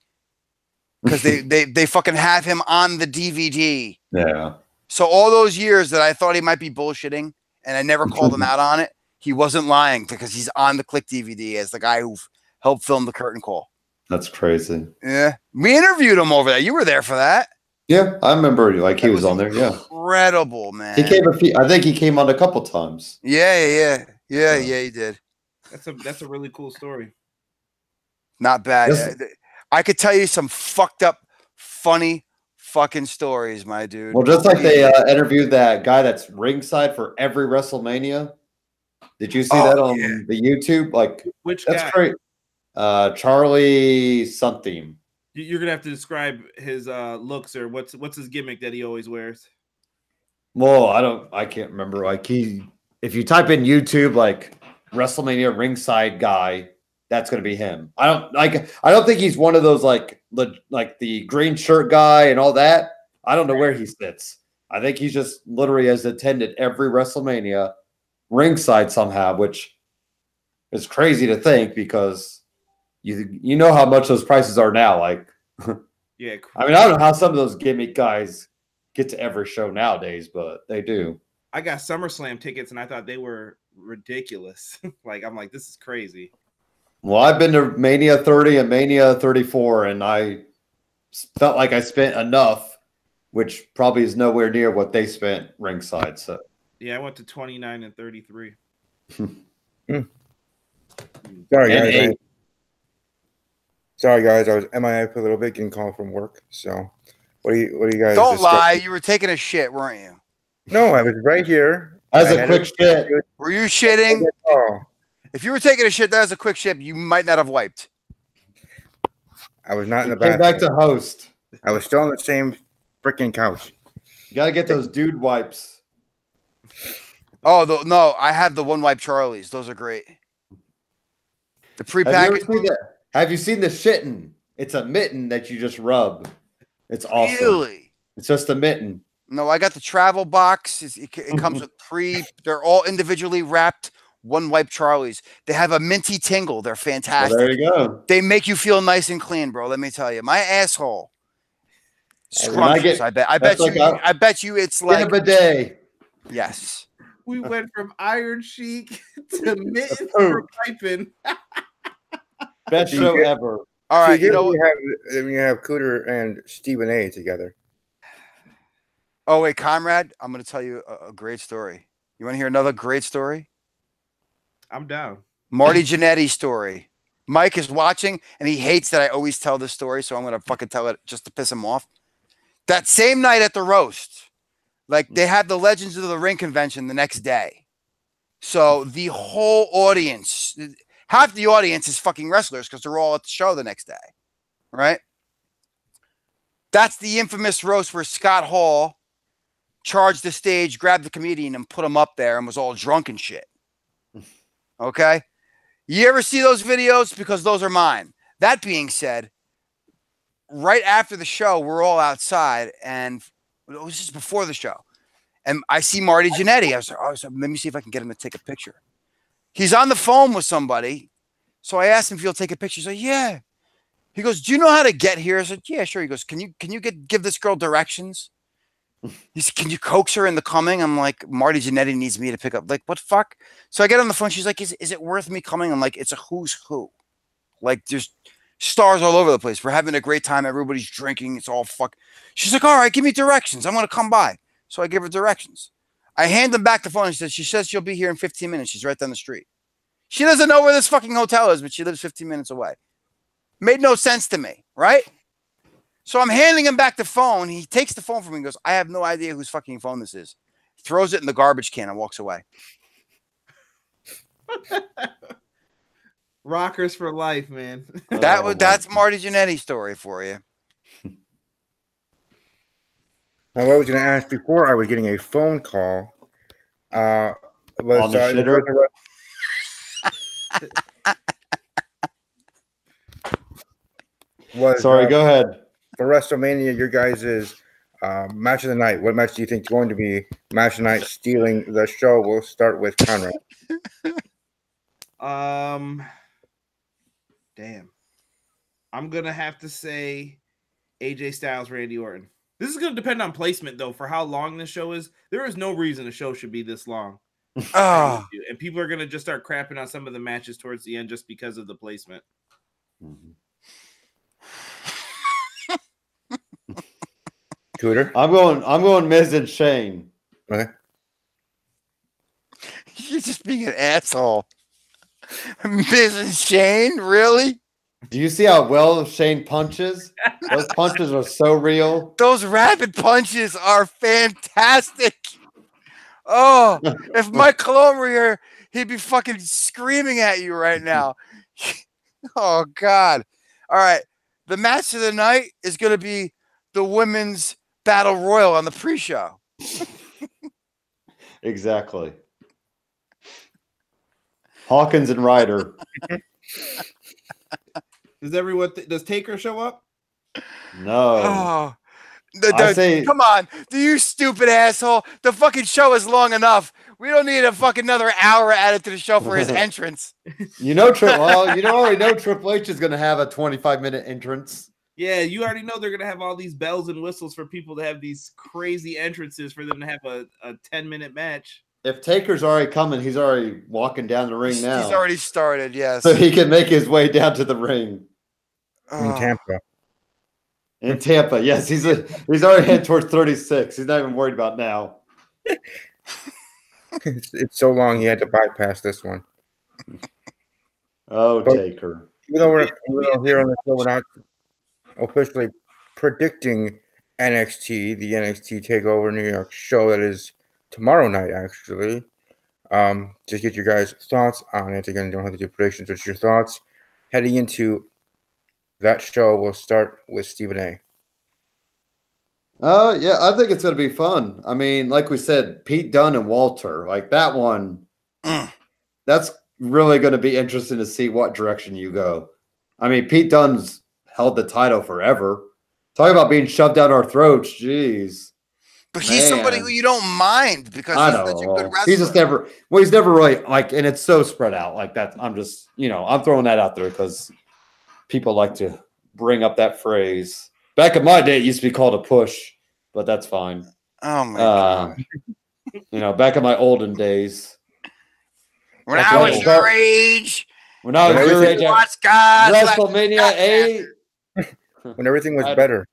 Because they fucking have him on the DVD. Yeah. So all those years that I thought he might be bullshitting and I never called him out on it, he wasn't lying because he's on the Click DVD as the guy who helped film the curtain call. That's crazy. Yeah. We interviewed him over there. You were there for that. Yeah, I remember he was on there. Yeah. Incredible, man. I think he came on a couple times. Yeah, he did. That's a really cool story. Not bad. Yes. I could tell you some fucked up, funny fucking stories, my dude. Well, just like they interviewed that guy that's ringside for every WrestleMania. Did you see that on the YouTube? Like, Which that's guy? great. Charlie something. You're gonna have to describe his looks or what's his gimmick that he always wears. Well, I can't remember. Like if you type in YouTube like WrestleMania ringside guy, that's gonna be him. I don't think he's one of those like the green shirt guy and all that. I don't know where he sits. I think he's just literally has attended every WrestleMania ringside somehow, which is crazy to think because you know how much those prices are now. Like, Yeah, I mean, I don't know how some of those gimmick guys get to every show nowadays, but they do. I got SummerSlam tickets and I thought they were ridiculous. I'm like, this is crazy. Well, I've been to Mania 30 and Mania 34, and I felt like I spent enough, which probably is nowhere near what they spent ringside. So yeah, I went to 29 and 33. Sorry, guys. I was MIA for a little bit, getting called from work. So, what do you guys? Don't lie. You were taking a shit, weren't you? No, I was right here. As a quick shit. Were you shitting? Oh, If you were taking a shit, that was a quick shit. You might not have wiped. I was not in the Came bathroom. back to host. I was still on the same freaking couch. You gotta get those dude wipes. Oh no, I have the one wipe Charlies. Those are great. The prepackaged. Have you seen the shitting? It's a mitten that you just rub. It's awesome. Really? It's just a mitten. No, I got the travel box. It comes with they're all individually wrapped one wipe Charlies. They have a minty tingle. They're fantastic. Well, there you go. They make you feel nice and clean, bro. Let me tell you. My asshole. Scrumptious, I bet. I bet you it's like a bidet. Yes. We went from Iron Sheik to mittens for piping. Best show ever. All right, you know you have Cooter and Stephen A together. Oh wait, Conrad, I'm going to tell you a great story. You want to hear another great story? I'm down. Marty Jannetty story. Mike is watching, and he hates that I always tell this story, so I'm going to fucking tell it just to piss him off. That same night at the roast, like they had the Legends of the Ring convention the next day. So the whole audience, half the audience is fucking wrestlers because they're all at the show the next day, right? That's the infamous roast where Scott Hall charged the stage, grabbed the comedian, and put him up there and was all drunk and shit. Okay? You ever see those videos? Because those are mine. That being said, right after the show, we're all outside, and it was just before the show. And I see Marty Jannetty. I was like, let me see if I can get him to take a picture. He's on the phone with somebody. So I asked him if he'll take a picture. He's like, yeah. He goes, do you know how to get here? I said, yeah, sure. He goes, can you give this girl directions? He said, can you coax her into coming? I'm like, Marty Jannetty needs me to pick up. Like, what the fuck? So I get on the phone. She's like, is it worth me coming? I'm like, it's a who's who. Like, there's stars all over the place. We're having a great time. Everybody's drinking. It's all fuck. She's like, all right, give me directions. I'm going to come by. So I give her directions. I hand them back the phone. She says she'll be here in 15 minutes. She's right down the street. She doesn't know where this fucking hotel is, but she lives 15 minutes away. Made no sense to me, right? So I'm handing him back the phone. He takes the phone from me and goes, I have no idea whose fucking phone this is. Throws it in the garbage can and walks away. Rockers for life, man. That's Marty Jannetty's story for you. Now, what I was going to ask before, I was getting a phone call. On the shitter? Sorry, go ahead. For WrestleMania, your guys' match of the night. What match do you think is going to be match of the night stealing the show? We'll start with Conrad. Damn. I'm going to have to say AJ Styles, Randy Orton. This is going to depend on placement, though, for how long this show is. There is no reason the show should be this long. Oh. And people are going to just start crapping on some of the matches towards the end just because of the placement. Mm-hmm. Cooter? I'm going Miz and Shane. Okay. You're just being an asshole. Miz and Shane, really? Do you see how well Shane punches? Those punches are so real. Those rapid punches are fantastic. Oh, if Mike Cologne were here, he'd be fucking screaming at you right now. Oh, God. All right. The match of the night is going to be the women's battle royal on the pre-show. Exactly. Hawkins and Ryder. Does Taker show up? No. Oh, I say- come on, you stupid asshole. The fucking show is long enough. We don't need a fucking another hour added to the show for his entrance. You already know Triple H is going to have a 25-minute entrance. Yeah, you already know they're gonna have all these bells and whistles for people to have these crazy entrances for them to have a 10-minute match. If Taker's already coming, he's already walking down the ring now. He's already started, yes. So he can make his way down to the ring. In Tampa. In Tampa, yes. He's already heading towards 36. He's not even worried about now. It's so long he had to bypass this one. Oh, But- Taker. Even though we're here on the show, we're not officially predicting NXT, the NXT TakeOver New York show that is tomorrow night, actually. Just get your guys' thoughts on it. Again, you don't have to do predictions, but your thoughts heading into that show. We'll start with Stephen A. Yeah, I think it's going to be fun. I mean, like we said, Pete Dunne and Walter, like that one, that's really going to be interesting to see what direction you go. I mean, Pete Dunne's held the title forever. Talk about being shoved down our throats. Jeez. But he's somebody Man. who you don't mind because I he's know. such a good wrestler. He's just he's never really like, and it's so spread out like that. I'm just, I'm throwing that out there because people like to bring up that phrase. Back in my day, it used to be called a push, but that's fine. Oh my God. Back in my olden days. When That's I right. was your age, When I was your age, watch guys like WrestleMania 8. When everything was better.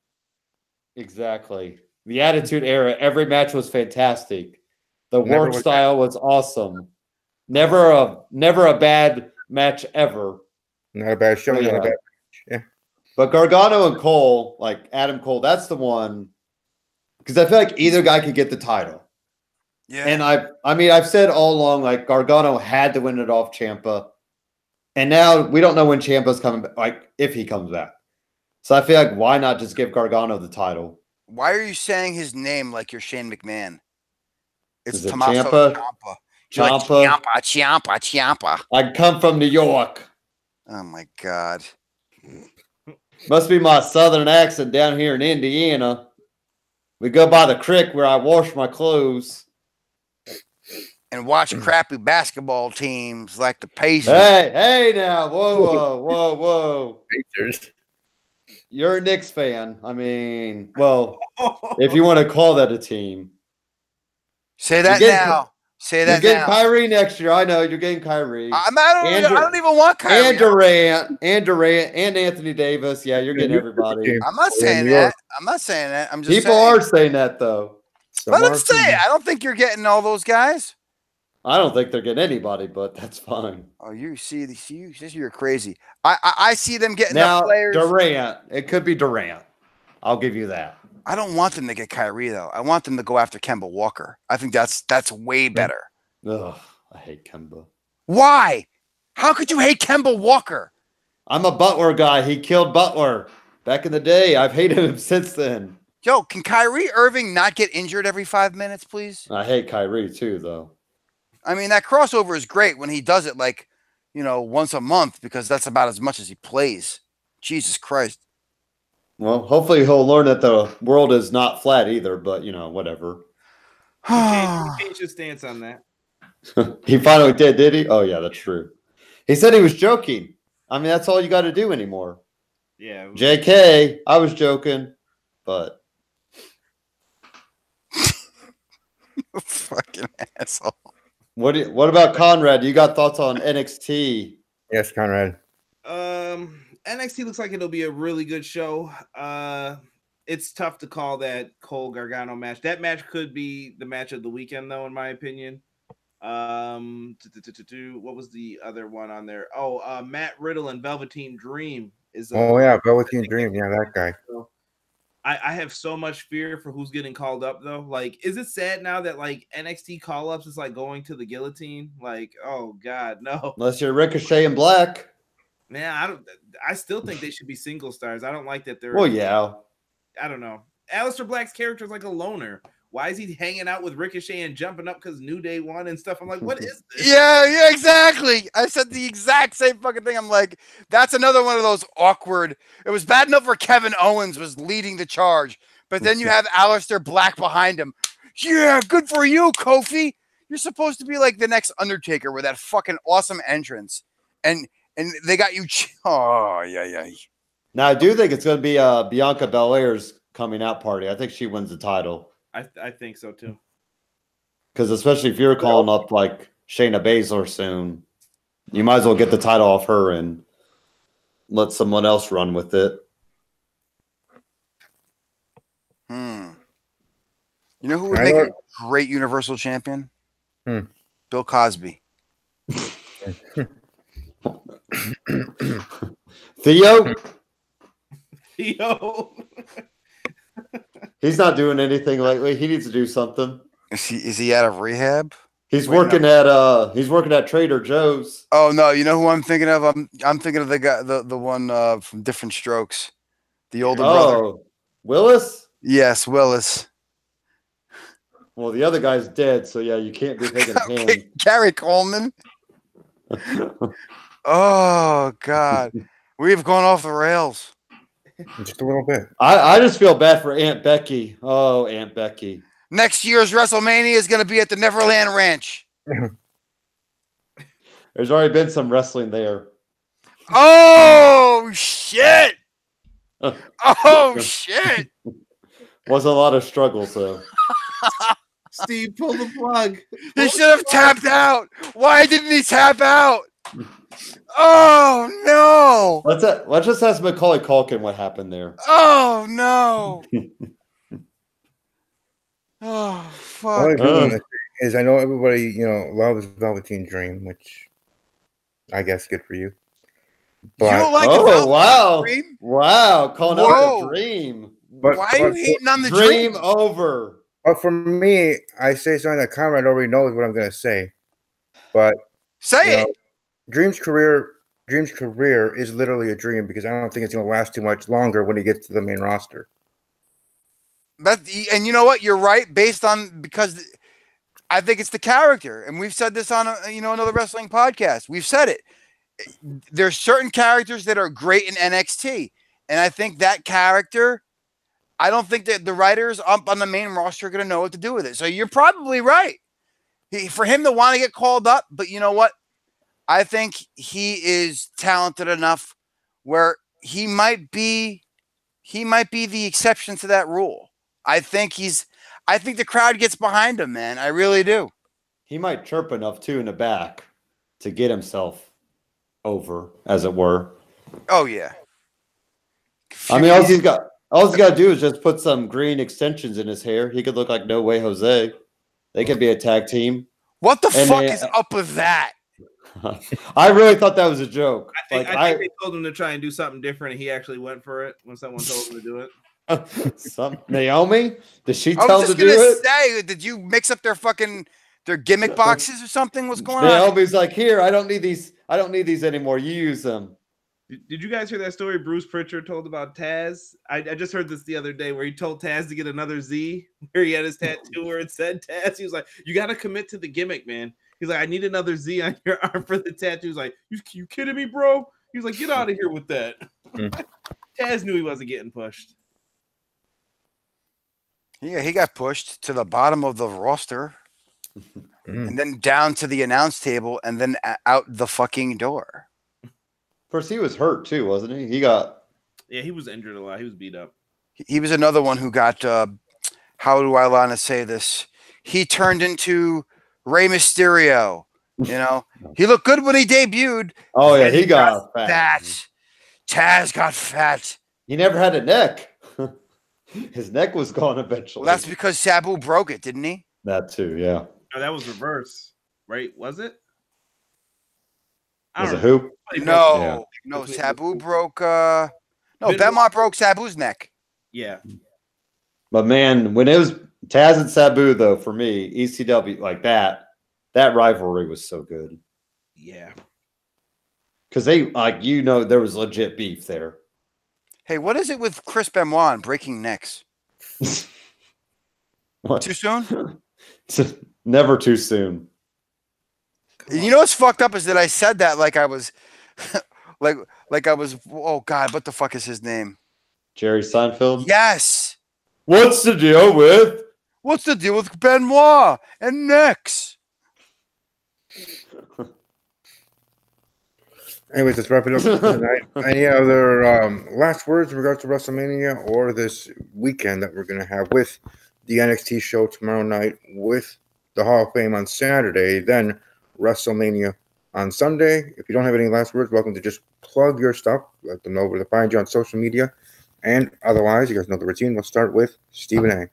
Exactly. The Attitude Era, every match was fantastic. The Never work was style was awesome. Never a bad match ever. Not a bad show, Oh, not yeah. a bad match. But Gargano and Cole, like Adam Cole, that's the one. Because I feel like either guy could get the title. Yeah. And I've said all along, like Gargano had to win it off Ciampa. And now we don't know when Ciampa's coming back, like if he comes back. So I feel like why not just give Gargano the title? Why are you saying his name like you're Shane McMahon? It's Is it Tommaso Ciampa? Ciampa. You're like, Ciampa. Ciampa. I come from New York. Oh my God. Must be my southern accent down here in Indiana. We go by the creek where I wash my clothes. And watch crappy basketball teams like the Pacers. Hey now. Whoa. Pacers. You're a Knicks fan. I mean, well, if you want to call that a team. Say that You're getting- now. Say You're that getting now. Kyrie next year. I know you're getting Kyrie. I don't even want Kyrie. And Durant, and Anthony Davis. Yeah, you're getting everybody. I'm not saying New York. that. I'm not saying that. I'm just People saying. are saying that though. Let them say it. I don't think you're getting all those guys. I don't think they're getting anybody, but that's fine. Oh, you're crazy. I see them getting Now, the players. Durant. It could be Durant. I'll give you that. I don't want them to get Kyrie though. I want them to go after Kemba Walker. I think that's way better. Ugh, I hate Kemba. Why? How could you hate Kemba Walker? I'm a Butler guy. He killed Butler back in the day. I've hated him since then. Yo, can Kyrie Irving not get injured every 5 minutes, please? I hate Kyrie too, though. I mean, that crossover is great when he does it like, once a month because that's about as much as he plays. Jesus Christ. Well, hopefully he'll learn that the world is not flat either, but, whatever. He changed his stance on that. He finally did he? Oh, yeah, that's true. He said he was joking. I mean, that's all you got to do anymore. Yeah. JK, I was joking, but. Fucking asshole. What about Conrad? You got thoughts on NXT? Yes, Conrad. NXT looks like it'll be a really good show. It's tough to call that Cole Gargano match. That match could be the match of the weekend, though, in my opinion. What was the other one on there? Oh, Matt Riddle and Velveteen Dream is. Oh yeah, Velveteen Dream. Yeah, that guy. I have so much fear for who's getting called up though. Like, is it sad now that like NXT call ups is like going to the guillotine? Like, oh god, no. Unless you're Ricochet and Black. Man, I still think they should be single stars. I don't like that they're. Well, yeah. I don't know. Aleister Black's character is like a loner. Why is he hanging out with Ricochet and jumping up because New Day won and stuff? I'm like, what is this? Yeah, exactly. I said the exact same fucking thing. I'm like, that's another one of those awkward. It was bad enough where Kevin Owens was leading the charge, but then you have Aleister Black behind him. Yeah, good for you, Kofi. You're supposed to be like the next Undertaker with that fucking awesome entrance, and they got you. Oh yeah. Now I do think it's going to be Bianca Belair's coming out party. I think she wins the title. I think so too. Because especially if you're calling up like Shayna Baszler soon, you might as well get the title off her and let someone else run with it. You know who would make a great Universal Champion? Bill Cosby. Theo? He's not doing anything lately. He needs to do something. Is he out of rehab? He's working at Trader Joe's. Oh no, you know who I'm thinking of? I'm thinking of the guy, the one from Different Strokes, the older brother. Willis? Yes, Willis. Well, the other guy's dead, so yeah, you can't be thinking of him. Gary Coleman. Oh God, we've gone off the rails. Just a little bit. I just feel bad for Aunt Becky. Oh, Aunt Becky. Next year's WrestleMania is going to be at the Neverland Ranch. There's already been some wrestling there. Oh, shit. Oh, shit. Wasn't a lot of struggles, though. Steve, pull the plug. He should have tapped out. Why didn't he tap out? Oh, no. Let's just ask Macaulay Culkin what happened there. Oh, no. Oh, fuck. Is I know everybody, loves Velveteen Dream, which I guess good for you. But, you don't like wow. Dream? Wow, calling out the Dream. Why are you hating on the Dream over. But for me, I say something that Conrad already knows what I'm going to say. But say it. Dream's career is literally a dream because I don't think it's going to last too much longer when he gets to the main roster. And you know what? You're right. Because I think it's the character, and we've said this on another wrestling podcast. We've said it. There's certain characters that are great in NXT, and I think that character. I don't think that the writers up on the main roster are going to know what to do with it. So you're probably right. For him to want to get called up, but you know what? I think he is talented enough where he might be the exception to that rule. I think the crowd gets behind him, man. I really do. He might chirp enough too in the back to get himself over, as it were. Oh yeah. I mean, all he's got to do is just put some green extensions in his hair. He could look like No Way Jose. They could be a tag team. What the fuck is up with that? I really thought that was a joke. I think they told him to try and do something different, and he actually went for it when someone told him to do it. Naomi? Did she tell him to do it? Did you mix up their gimmick boxes or something? What's going on? Naomi's like, here, I don't need these. I don't need these anymore. You use them. Did you guys hear that story Bruce Pritchard told about Taz? I just heard this the other day where he told Taz to get another Z, where he had his tattoo where it said Taz. He was like, you got to commit to the gimmick, man. He's like, I need another Z on your arm for the tattoo. He's like, you kidding me, bro? He's like, get out of here with that. Taz knew he wasn't getting pushed. Yeah, he got pushed to the bottom of the roster and then down to the announce table and then out the fucking door. Of course, he was hurt too, wasn't he? He was injured a lot. He was beat up. He was another one who got, how do I want to say this? He turned into Rey Mysterio. He looked good when he debuted. Oh yeah, he got fat. Taz got fat. He never had a neck. His neck was gone eventually. Well, that's because Sabu broke it, didn't he? That too, yeah. No, that was reverse. right? Was it? Was it who? No, Yeah. no. Sabu broke. No, Benoit broke Sabu's neck. Yeah. But man, when it was Taz and Sabu, though, for me, ECW like that rivalry was so good Yeah. because they there was legit beef there. Hey, what is it with Chris Benoit and breaking necks? What? Too soon? Never too soon. You know what's fucked up is that I said that like I was, like I was. Oh God, what the fuck is his name? Jerry Seinfeld. Yes. What's the deal with? What's the deal with Benoit and necks? Anyways, let's wrap it up for tonight. Any other last words in regards to WrestleMania or this weekend that we're going to have with the NXT show tomorrow night, with the Hall of Fame on Saturday, then WrestleMania on Sunday? If you don't have any last words, welcome to just plug your stuff. Let them know where to find you on social media. And otherwise, you guys know the routine. We'll start with Stephen A.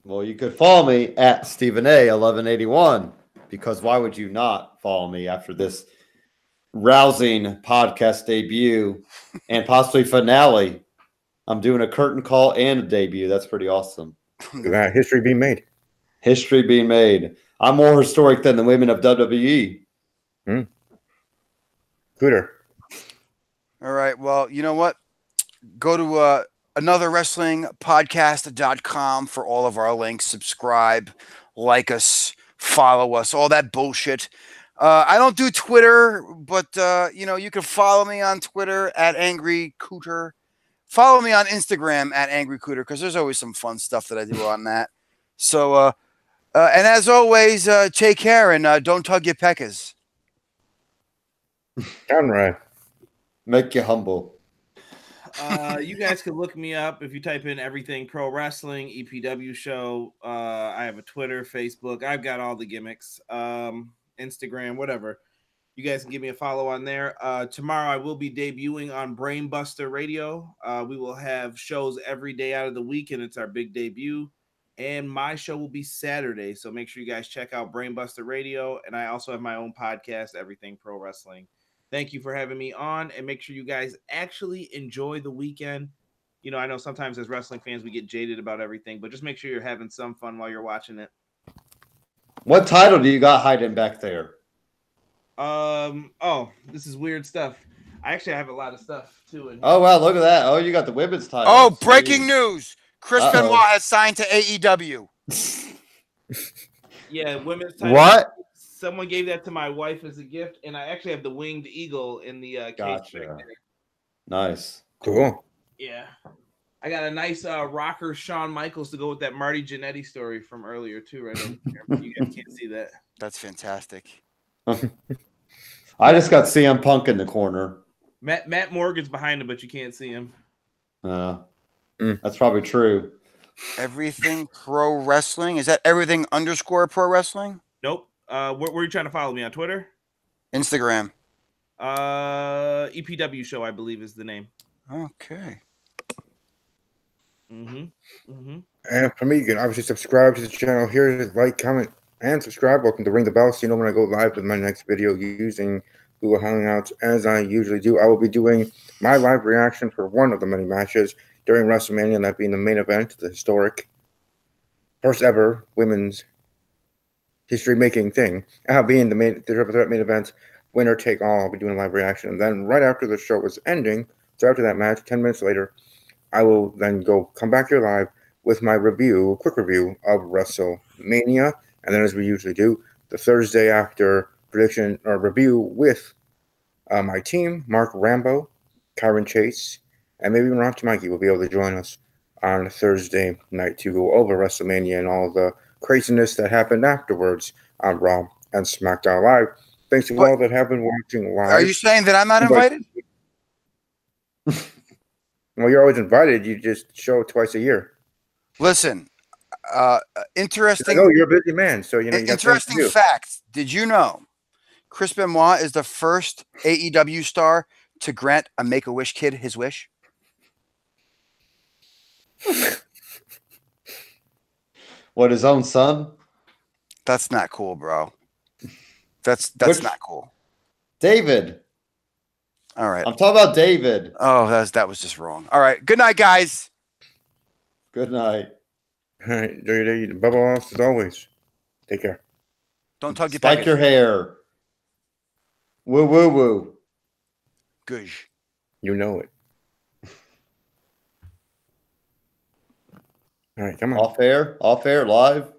Well, you could follow me at Stephen A 1181 because why would you not follow me after this rousing podcast debut and possibly finale? I'm doing a curtain call and a debut. That's pretty awesome. Look at that. History being made. History being made. I'm more historic than the women of WWE. Cooter. All right. Well, you know what? Go to anotherwrestlingpodcast.com for all of our links. Subscribe, like us, follow us, all that bullshit. I don't do Twitter, but you can follow me on Twitter at Angry Cooter. Follow me on Instagram at Angry Cooter because there's always some fun stuff that I do on that. So, and as always, take care and don't tug your peckers. Conrad. Make you humble. You guys can look me up if you type in everything pro wrestling, EPW show. I have a Twitter, Facebook. I've got all the gimmicks. Instagram, whatever. You guys can give me a follow on there. Tomorrow I will be debuting on Brainbuster Radio. We will have shows every day out of the week, and it's our big debut. And my show will be Saturday, so make sure you guys check out Brainbuster Radio. And I also have my own podcast, Everything Pro Wrestling. Thank you for having me on, and make sure you guys actually enjoy the weekend. I know sometimes as wrestling fans we get jaded about everything, but just make sure you're having some fun while you're watching it. What title do you got hiding back there? This is weird stuff. I actually have a lot of stuff too. In here. Oh wow, look at that. Oh, you got the women's title. Oh, breaking news. Chris Uh-oh. Benoit has signed to AEW. Yeah, women's title. What? Someone gave that to my wife as a gift, and I actually have the winged eagle in the case Gotcha. back there. Nice. Cool. Yeah. I got a nice rocker Shawn Michaels to go with that Marty Jannetty story from earlier too, right over here. You guys can't see that. That's fantastic. I just got CM Punk in the corner. Matt Morgan's behind him, but you can't see him. That's probably true. Everything pro wrestling? Is that everything _ pro wrestling? Nope. Where are you trying to follow me on Twitter? Instagram. EPW show, I believe, is the name. Okay. And for me, you can obviously subscribe to the channel here, like, comment, and subscribe. Welcome to Ring the Bell so you know when I go live with my next video using Google Hangouts as I usually do. I will be doing my live reaction for one of the many matches during WrestleMania, and that being the main event, the historic first ever women's history-making thing. Being the triple threat main event, winner take all. I'll be doing a live reaction. And then right after the show was ending, so after that match, 10 minutes later, I will then come back here live with my quick review of WrestleMania. And then as we usually do, the Thursday after prediction or review with my team, Mark Rambo, Kyron Chase, and maybe even Rocky Mikey will be able to join us on Thursday night to go over WrestleMania and all the craziness that happened afterwards on Raw and SmackDown Live. Thanks to all that have been watching live. Are you saying that I'm not invited? Well, you're always invited. You just show twice a year. Listen, interesting. No, you're a busy man, so you got interesting fact. Did you know Chris Benoit is the first AEW star to grant a Make-A-Wish kid his wish? What, his own son? That's not cool, bro. That's Which- not cool. David. All right. I'm talking about David. Oh, that was just wrong. All right. Good night, guys. Good night. All right, enjoy your day. Bubble off as always. Take care. Don't tug your Spike peckers. your hair. Woo woo woo. Goosh. You know it. All right, come on. Off air live.